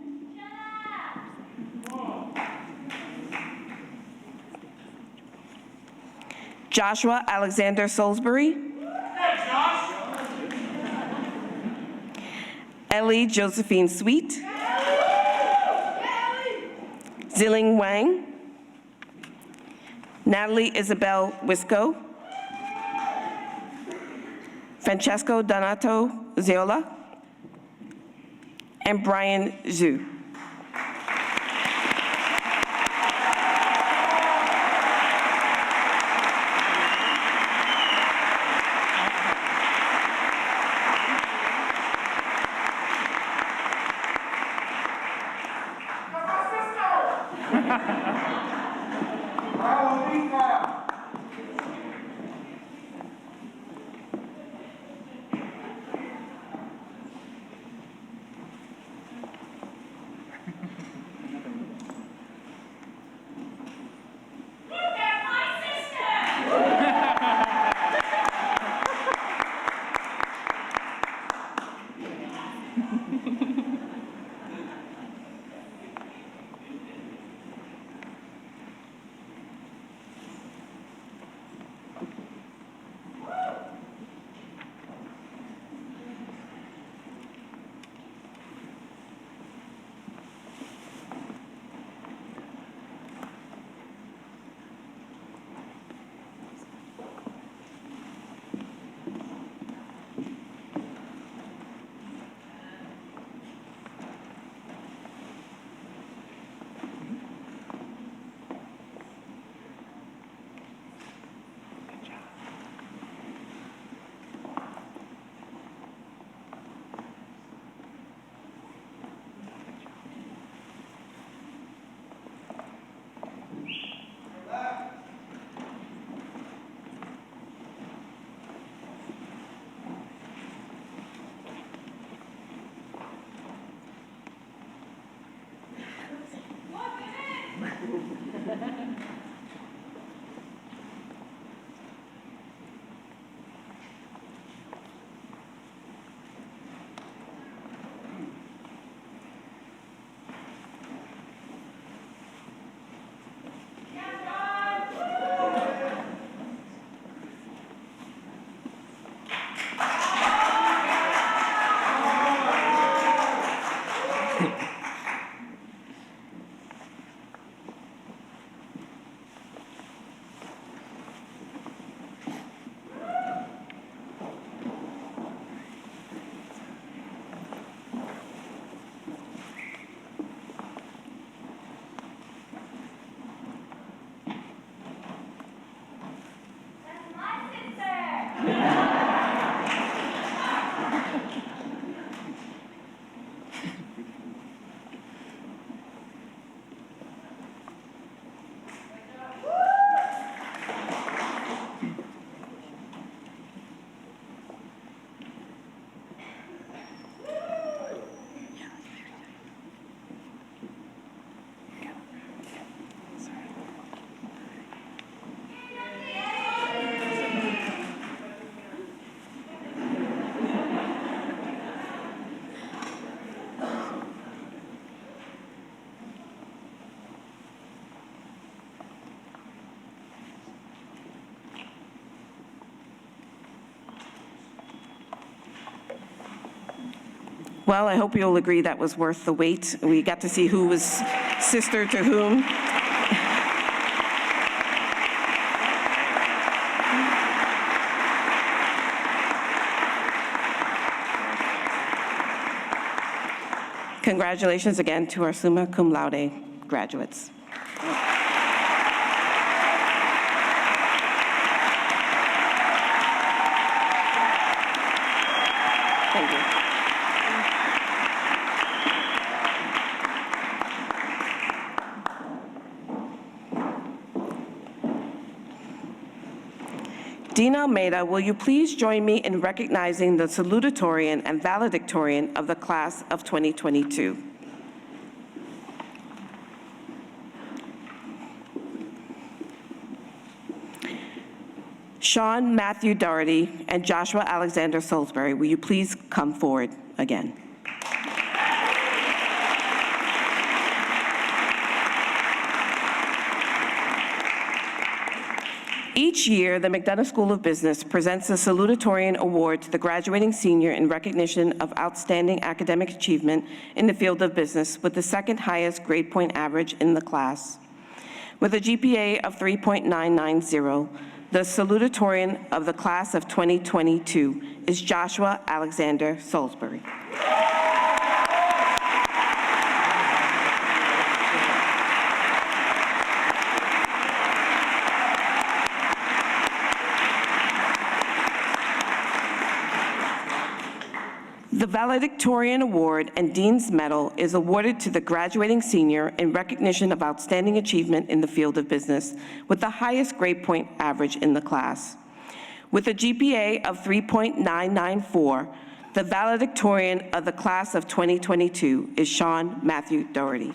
Joshua Alexander Salisbury, Ellie Josephine Sweet, Ziling Wang, Natalie Isabel Wisco, Francesco Donato Ziola, and Brian Zhu. Well, I hope you'll agree that was worth the wait. We got to see who was sister to whom. Congratulations again to our summa cum laude graduates. Thank you. Dean Almeida, will you please join me in recognizing the salutatorian and valedictorian of the class of 2022? Sean Matthew Doherty and Joshua Alexander Salisbury, will you please come forward again? Each year, the McDonough School of Business presents the Salutatorian Award to the graduating senior in recognition of outstanding academic achievement in the field of business with the second highest grade point average in the class. With a GPA of 3.990, The salutatorian of the class of 2022 is Joshua Alexander Salisbury. The valedictorian award and Dean's Medal is awarded to the graduating senior in recognition of outstanding achievement in the field of business with the highest grade point average in the class. With a GPA of 3.994, the valedictorian of the class of 2022 is Sean Matthew Doherty.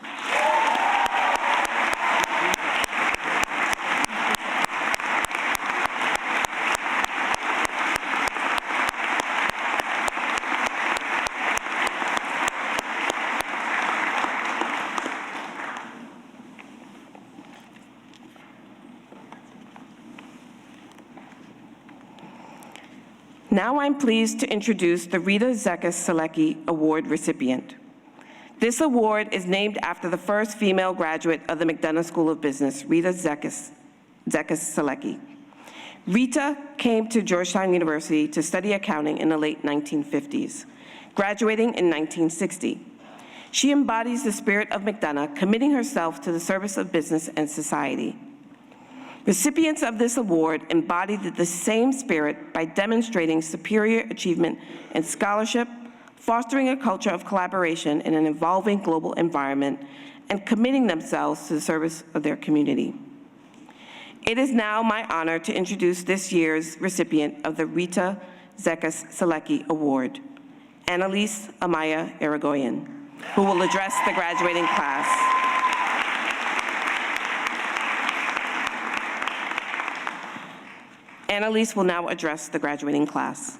Now I'm pleased to introduce the Rita Zekas Selecki Award recipient. This award is named after the first female graduate of the McDonough School of Business, Rita Zekas Selecki. Rita came to Georgetown University to study accounting in the late 1950s, graduating in 1960. She embodies the spirit of McDonough, committing herself to the service of business and society. Recipients of this award embodied the same spirit by demonstrating superior achievement in scholarship, fostering a culture of collaboration in an evolving global environment, and committing themselves to the service of their community. It is now my honor to introduce this year's recipient of the Rita Zekas Selecki Award, Annalise Amaya Irigoyen, who will address the graduating class. Annalise will now address the graduating class.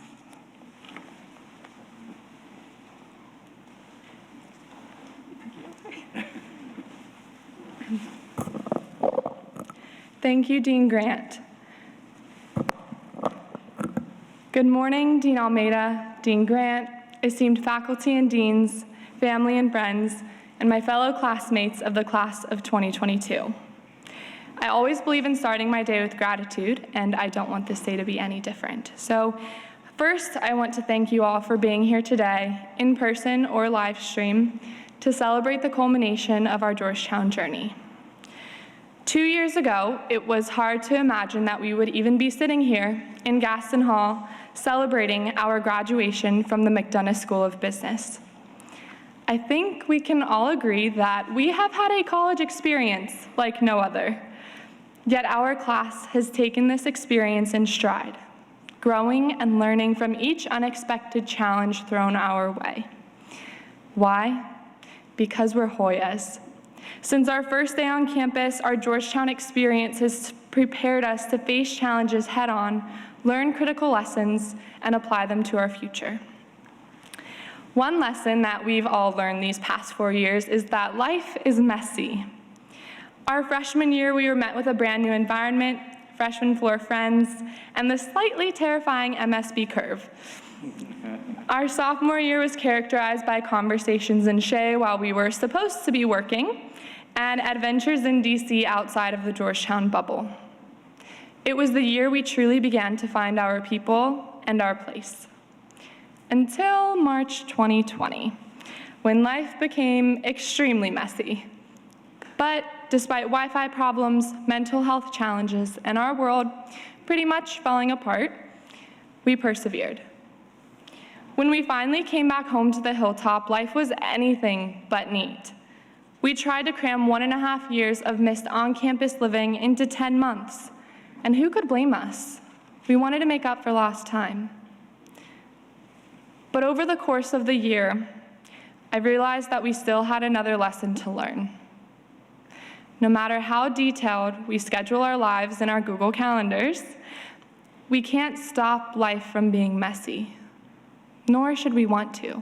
Thank you, Dean Grant. Good morning, Dean Almeida, Dean Grant, esteemed faculty and deans, family and friends, and my fellow classmates of the class of 2022. I always believe in starting my day with gratitude, and I don't want this day to be any different. So first, I want to thank you all for being here today, in person or live stream, to celebrate the culmination of our Georgetown journey. 2 years ago, it was hard to imagine that we would even be sitting here in Gaston Hall celebrating our graduation from the McDonough School of Business. I think we can all agree that we have had a college experience like no other. Yet our class has taken this experience in stride, growing and learning from each unexpected challenge thrown our way. Why? Because we're Hoyas. Since our first day on campus, our Georgetown experience has prepared us to face challenges head-on, learn critical lessons, and apply them to our future. One lesson that we've all learned these past 4 years is that life is messy. Our freshman year, we were met with a brand new environment, freshman floor friends, and the slightly terrifying MSB curve. Our sophomore year was characterized by conversations in Shea while we were supposed to be working, and adventures in DC outside of the Georgetown bubble. It was the year we truly began to find our people and our place. Until March 2020, when life became extremely messy. But despite Wi-Fi problems, mental health challenges, and our world pretty much falling apart, we persevered. When we finally came back home to the hilltop, life was anything but neat. We tried to cram 1.5 years of missed on-campus living into 10 months, and who could blame us? We wanted to make up for lost time. But over the course of the year, I realized that we still had another lesson to learn. No matter how detailed we schedule our lives in our Google calendars, we can't stop life from being messy, nor should we want to,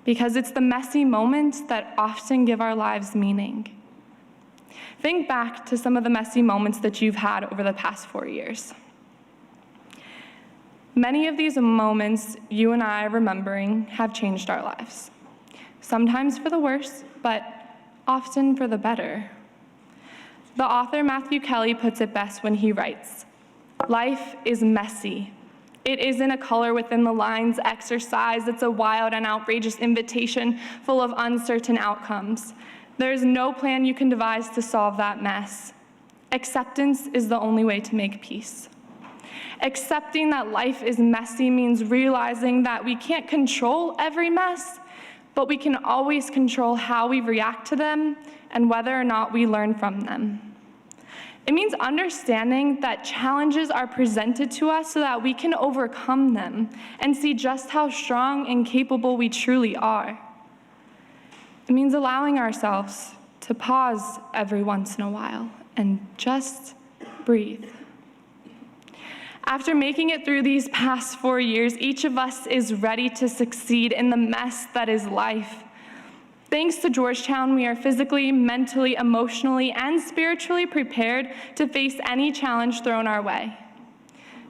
because it's the messy moments that often give our lives meaning. Think back to some of the messy moments that you've had over the past 4 years. Many of these moments you and I are remembering have changed our lives, sometimes for the worse, but often for the better. The author Matthew Kelly puts it best when he writes, Life is messy. It isn't a color within the lines exercise. It's a wild and outrageous invitation full of uncertain outcomes. There's no plan you can devise to solve that mess. Acceptance is the only way to make peace. Accepting that life is messy means realizing that we can't control every mess, but we can always control how we react to them and whether or not we learn from them. It means understanding that challenges are presented to us so that we can overcome them and see just how strong and capable we truly are. It means allowing ourselves to pause every once in a while and just breathe. After making it through these past 4 years, each of us is ready to succeed in the mess that is life. Thanks to Georgetown, we are physically, mentally, emotionally, and spiritually prepared to face any challenge thrown our way.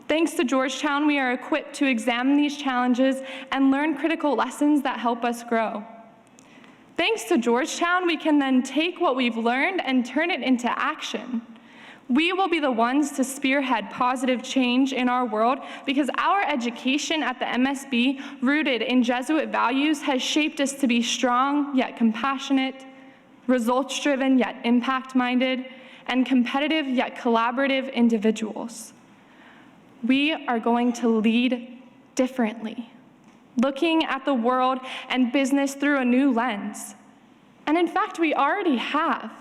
Thanks to Georgetown, we are equipped to examine these challenges and learn critical lessons that help us grow. Thanks to Georgetown, we can then take what we've learned and turn it into action. We will be the ones to spearhead positive change in our world because our education at the MSB, rooted in Jesuit values, has shaped us to be strong yet compassionate, results-driven yet impact-minded, and competitive yet collaborative individuals. We are going to lead differently, looking at the world and business through a new lens. And in fact, we already have.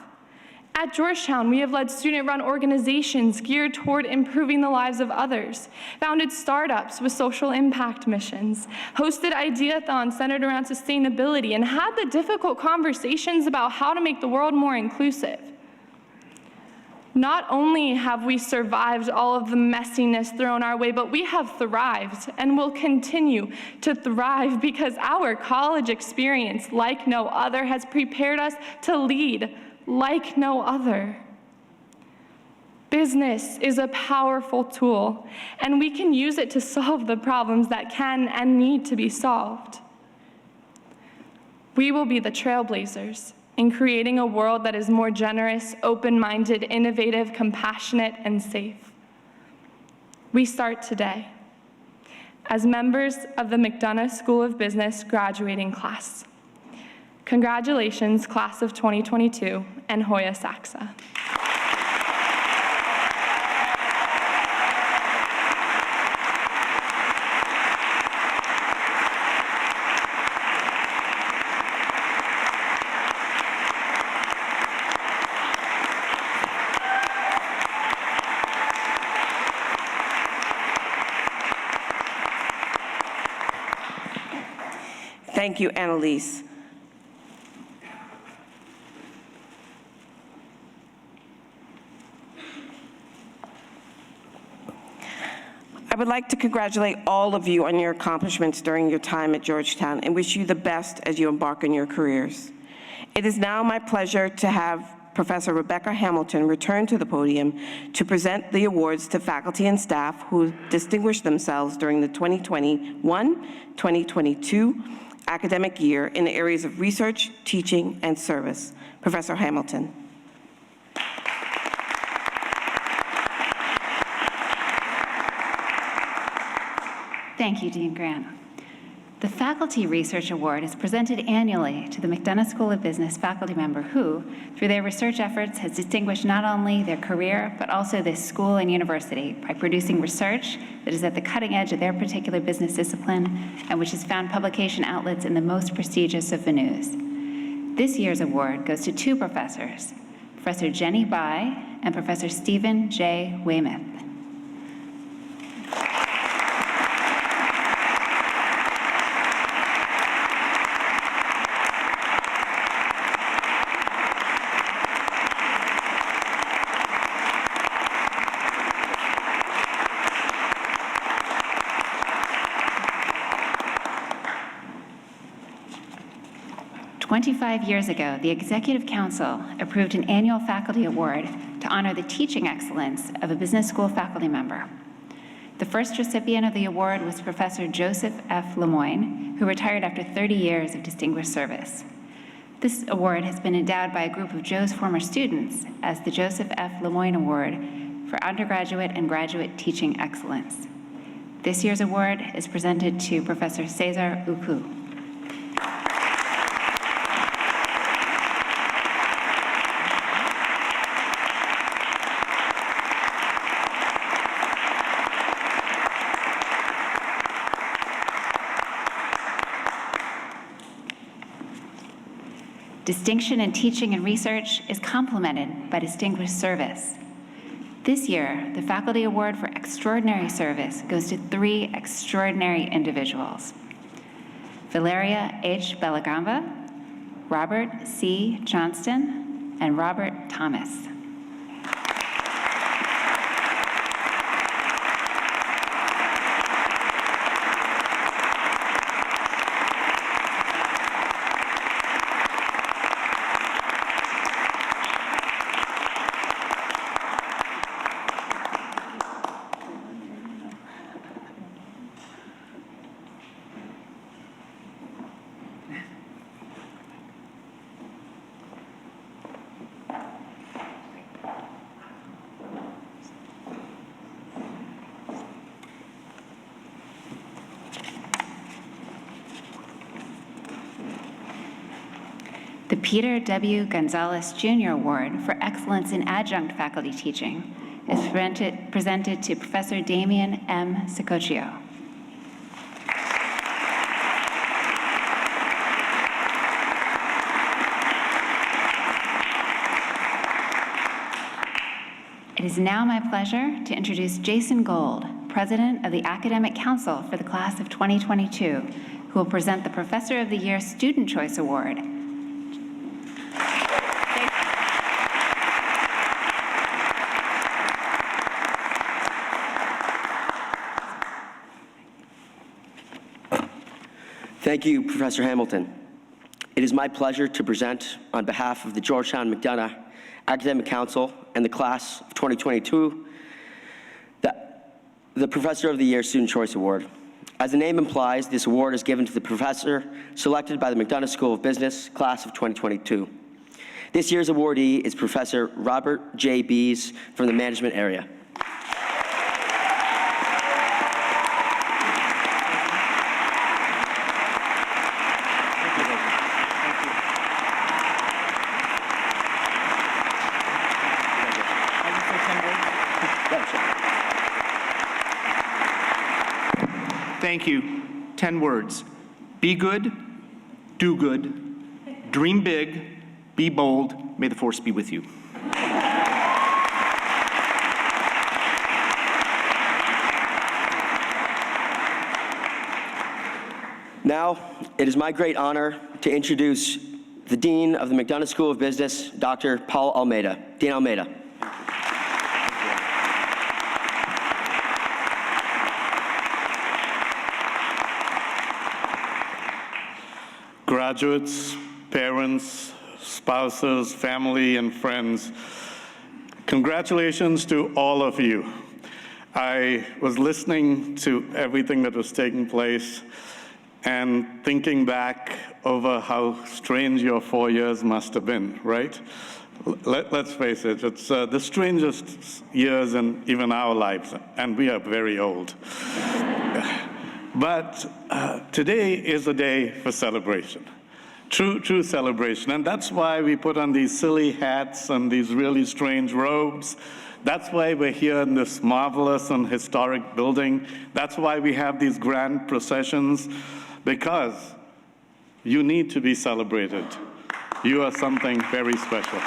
At Georgetown, we have led student-run organizations geared toward improving the lives of others, founded startups with social impact missions, hosted ideathons centered around sustainability, and had the difficult conversations about how to make the world more inclusive. Not only have we survived all of the messiness thrown our way, but we have thrived and will continue to thrive because our college experience, like no other, has prepared us to lead like no other. Business is a powerful tool, and we can use it to solve the problems that can and need to be solved. We will be the trailblazers in creating a world that is more generous, open-minded, innovative, compassionate, and safe. We start today as members of the McDonough School of Business graduating class. Congratulations, class of 2022, and Hoya Saxa. Thank you, Annalise. I would like to congratulate all of you on your accomplishments during your time at Georgetown and wish you the best as you embark on your careers. It is now my pleasure to have Professor Rebecca Hamilton return to the podium to present the awards to faculty and staff who distinguished themselves during the 2021-2022 academic year in the areas of research, teaching, and service. Professor Hamilton. Thank you, Dean Grant. The Faculty Research Award is presented annually to the McDonough School of Business faculty member who, through their research efforts, has distinguished not only their career, but also this school and university by producing research that is at the cutting edge of their particular business discipline and which has found publication outlets in the most prestigious of venues. This year's award goes to two professors, Professor Jenny Bai and Professor Stephen J. Weymouth. "25 years ago, the Executive Council approved an annual faculty award to honor the teaching excellence of a business school faculty member. The first recipient of the award was Professor Joseph F. Lemoyne, who retired after 30 years of distinguished service. This award has been endowed by a group of Joe's former students as the Joseph F. Lemoyne Award for undergraduate and graduate teaching excellence. This year's award is presented to Professor Cesar Uku. Distinction in teaching and research is complemented by distinguished service. This year, the Faculty Award for Extraordinary Service goes to 3 extraordinary individuals: Valeria H. Bellagamba, Robert C. Johnston, and Robert Thomas. The Peter W. Gonzalez Jr. Award for Excellence in Adjunct Faculty Teaching is presented to Professor Damian M. Sicoccio. It is now my pleasure to introduce Jason Gold, President of the Academic Council for the Class of 2022, who will present the Professor of the Year Student Choice Award. Thank you, Professor Hamilton. It is my pleasure to present on behalf of the Georgetown McDonough Academic Council and the Class of 2022 the Professor of the Year Student Choice Award. As the name implies, this award is given to the professor selected by the McDonough School of Business, Class of 2022. This year's awardee is Professor Robert J. Bees from the management area. Thank you. 10 words. Be good, do good, dream big, be bold. May the force be with you. Now, it is my great honor to introduce the Dean of the McDonough School of Business, Dr. Paul Almeida. Dean Almeida. Graduates, parents, spouses, family, and friends, congratulations to all of you. I was listening to everything that was taking place and thinking back over how strange your 4 years must have been, right? Let's face it, it's the strangest years in even our lives, and we are very old. But today is a day for celebration, true celebration. And that's why we put on these silly hats and these really strange robes. That's why we're here in this marvelous and historic building. That's why we have these grand processions, because you need to be celebrated. You are something very special.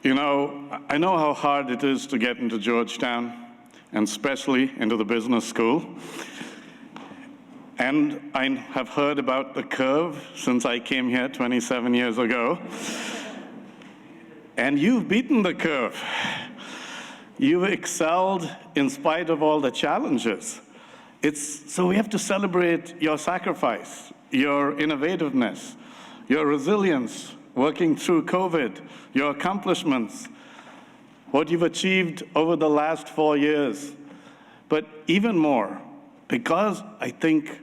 You know, I know how hard it is to get into Georgetown, and especially into the business school. And I have heard about the curve since I came here 27 years ago. And you've beaten the curve. You've excelled in spite of all the challenges. So we have to celebrate your sacrifice, your innovativeness, your resilience, working through COVID, your accomplishments, what you've achieved over the last 4 years. But even more, because I think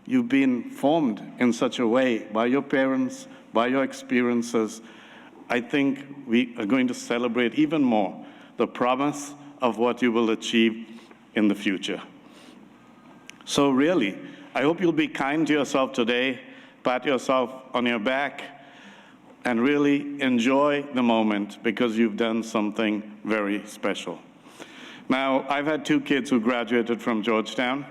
you've been formed in such a way by your parents, by your experiences. I think we are going to celebrate even more the promise of what you will achieve in the future. So really, I hope you'll be kind to yourself today, pat yourself on your back, and really enjoy the moment because you've done something very special. Now, I've had 2 kids who graduated from Georgetown,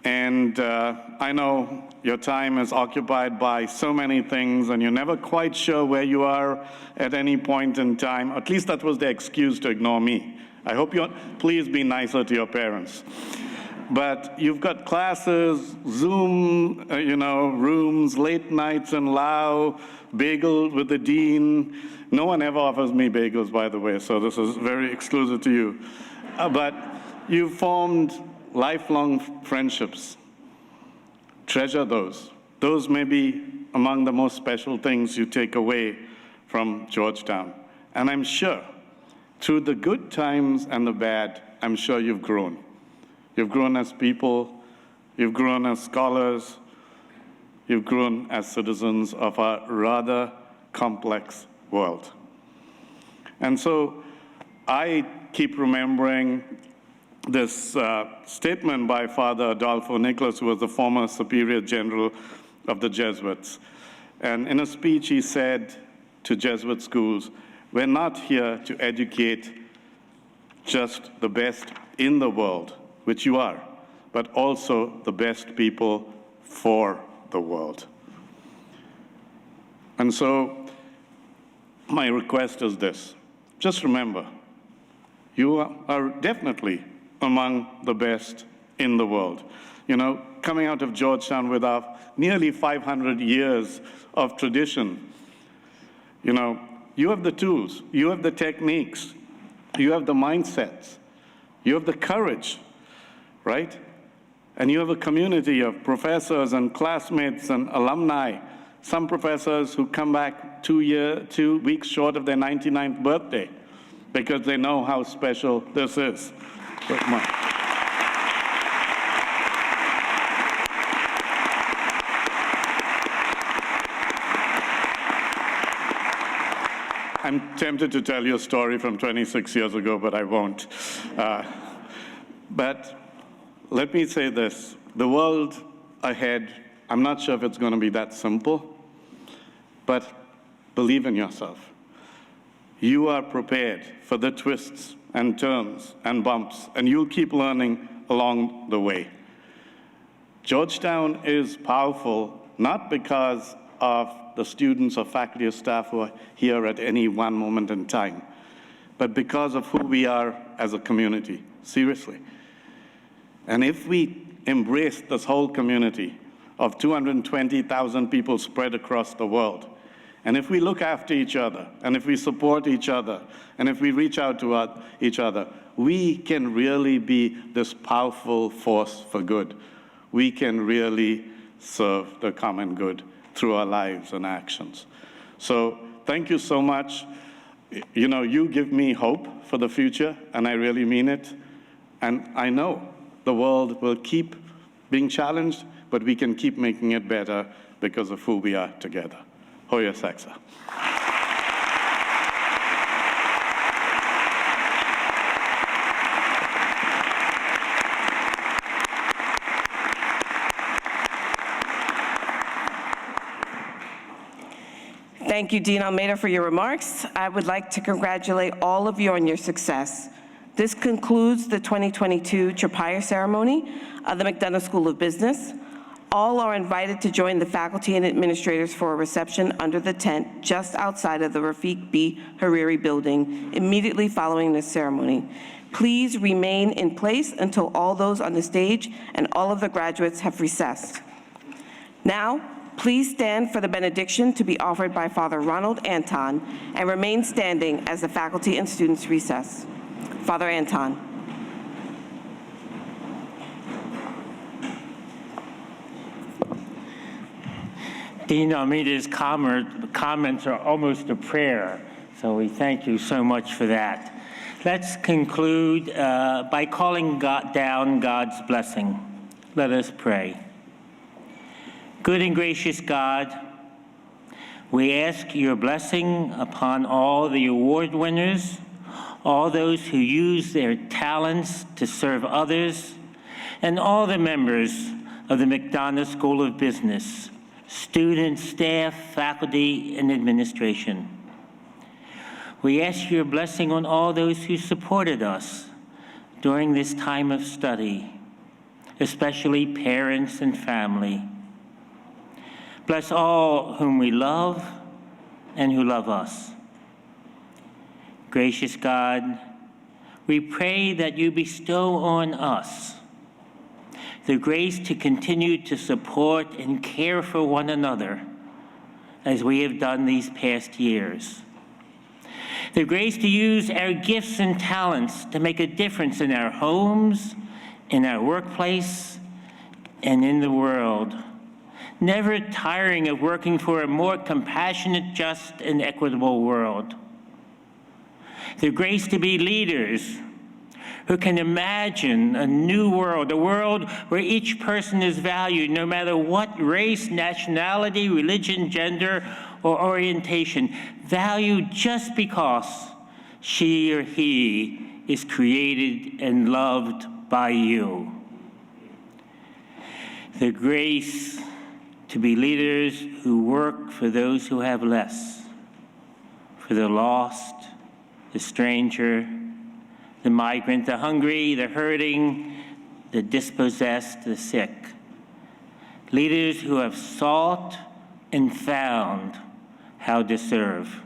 and I know your time is occupied by so many things, and you're never quite sure where you are at any point in time. At least that was the excuse to ignore me. I hope you'll please be nicer to your parents. But you've got classes, Zoom, rooms, late nights in Lao, bagel with the dean. No one ever offers me bagels, by the way, so this is very exclusive to you. But you've formed lifelong friendships. Treasure those. Those may be among the most special things you take away from Georgetown. And I'm sure, through the good times and the bad, I'm sure you've grown. You've grown as people, you've grown as scholars, you've grown as citizens of a rather complex world. And so I keep remembering this statement by Father Adolfo Nicholas, who was the former Superior General of the Jesuits. And in a speech he said to Jesuit schools, "We're not here to educate just the best in the world, which you are, but also the best people for the world." And so my request is this: just remember, you are definitely among the best in the world. Coming out of Georgetown with our nearly 500 years of tradition, you have the tools, you have the techniques, you have the mindsets, you have the courage, right? And you have a community of professors and classmates and alumni, some professors who come back 2 weeks short of their 99th birthday because they know how special this is. I'm tempted to tell you a story from 26 years ago, but I won't. But let me say this: the world ahead, I'm not sure if it's going to be that simple, but believe in yourself. You are prepared for the twists and turns and bumps, and you'll keep learning along the way. Georgetown is powerful not because of the students or faculty or staff who are here at any one moment in time, but because of who we are as a community, seriously. And if we embrace this whole community of 220,000 people spread across the world, and if we look after each other, and if we support each other, and if we reach out to each other, we can really be this powerful force for good. We can really serve the common good through our lives and actions. So thank you so much. You give me hope for the future, and I really mean it. And I know the world will keep being challenged, but we can keep making it better because of who we are together. Hoya Saxa. Thank you, Dean Almeida, for your remarks. I would like to congratulate all of you on your success. This concludes the 2022 Tropaia ceremony of the McDonough School of Business. All are invited to join the faculty and administrators for a reception under the tent just outside of the Rafiq B. Hariri building immediately following this ceremony. Please remain in place until all those on the stage and all of the graduates have recessed. Now, please stand for the benediction to be offered by Father Ronald Anton and remain standing as the faculty and students recess. Father Anton. Dean Almeida's comments are almost a prayer, so we thank you so much for that. Let's conclude by calling down God's blessing. Let us pray. Good and gracious God, we ask your blessing upon all the award winners, all those who use their talents to serve others, and all the members of the McDonough School of Business, students, staff, faculty, and administration. We ask your blessing on all those who supported us during this time of study, especially parents and family. Bless all whom we love and who love us. Gracious God, we pray that you bestow on us the grace to continue to support and care for one another as we have done these past years. The grace to use our gifts and talents to make a difference in our homes, in our workplace, and in the world, never tiring of working for a more compassionate, just, and equitable world. The grace to be leaders who can imagine a new world, a world where each person is valued no matter what race, nationality, religion, gender, or orientation, valued just because she or he is created and loved by you. The grace to be leaders who work for those who have less, for the lost, the stranger, the migrant, the hungry, the hurting, the dispossessed, the sick. Leaders who have sought and found how to serve.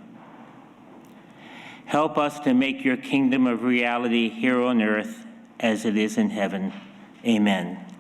Help us to make your kingdom of reality here on earth as it is in heaven. Amen.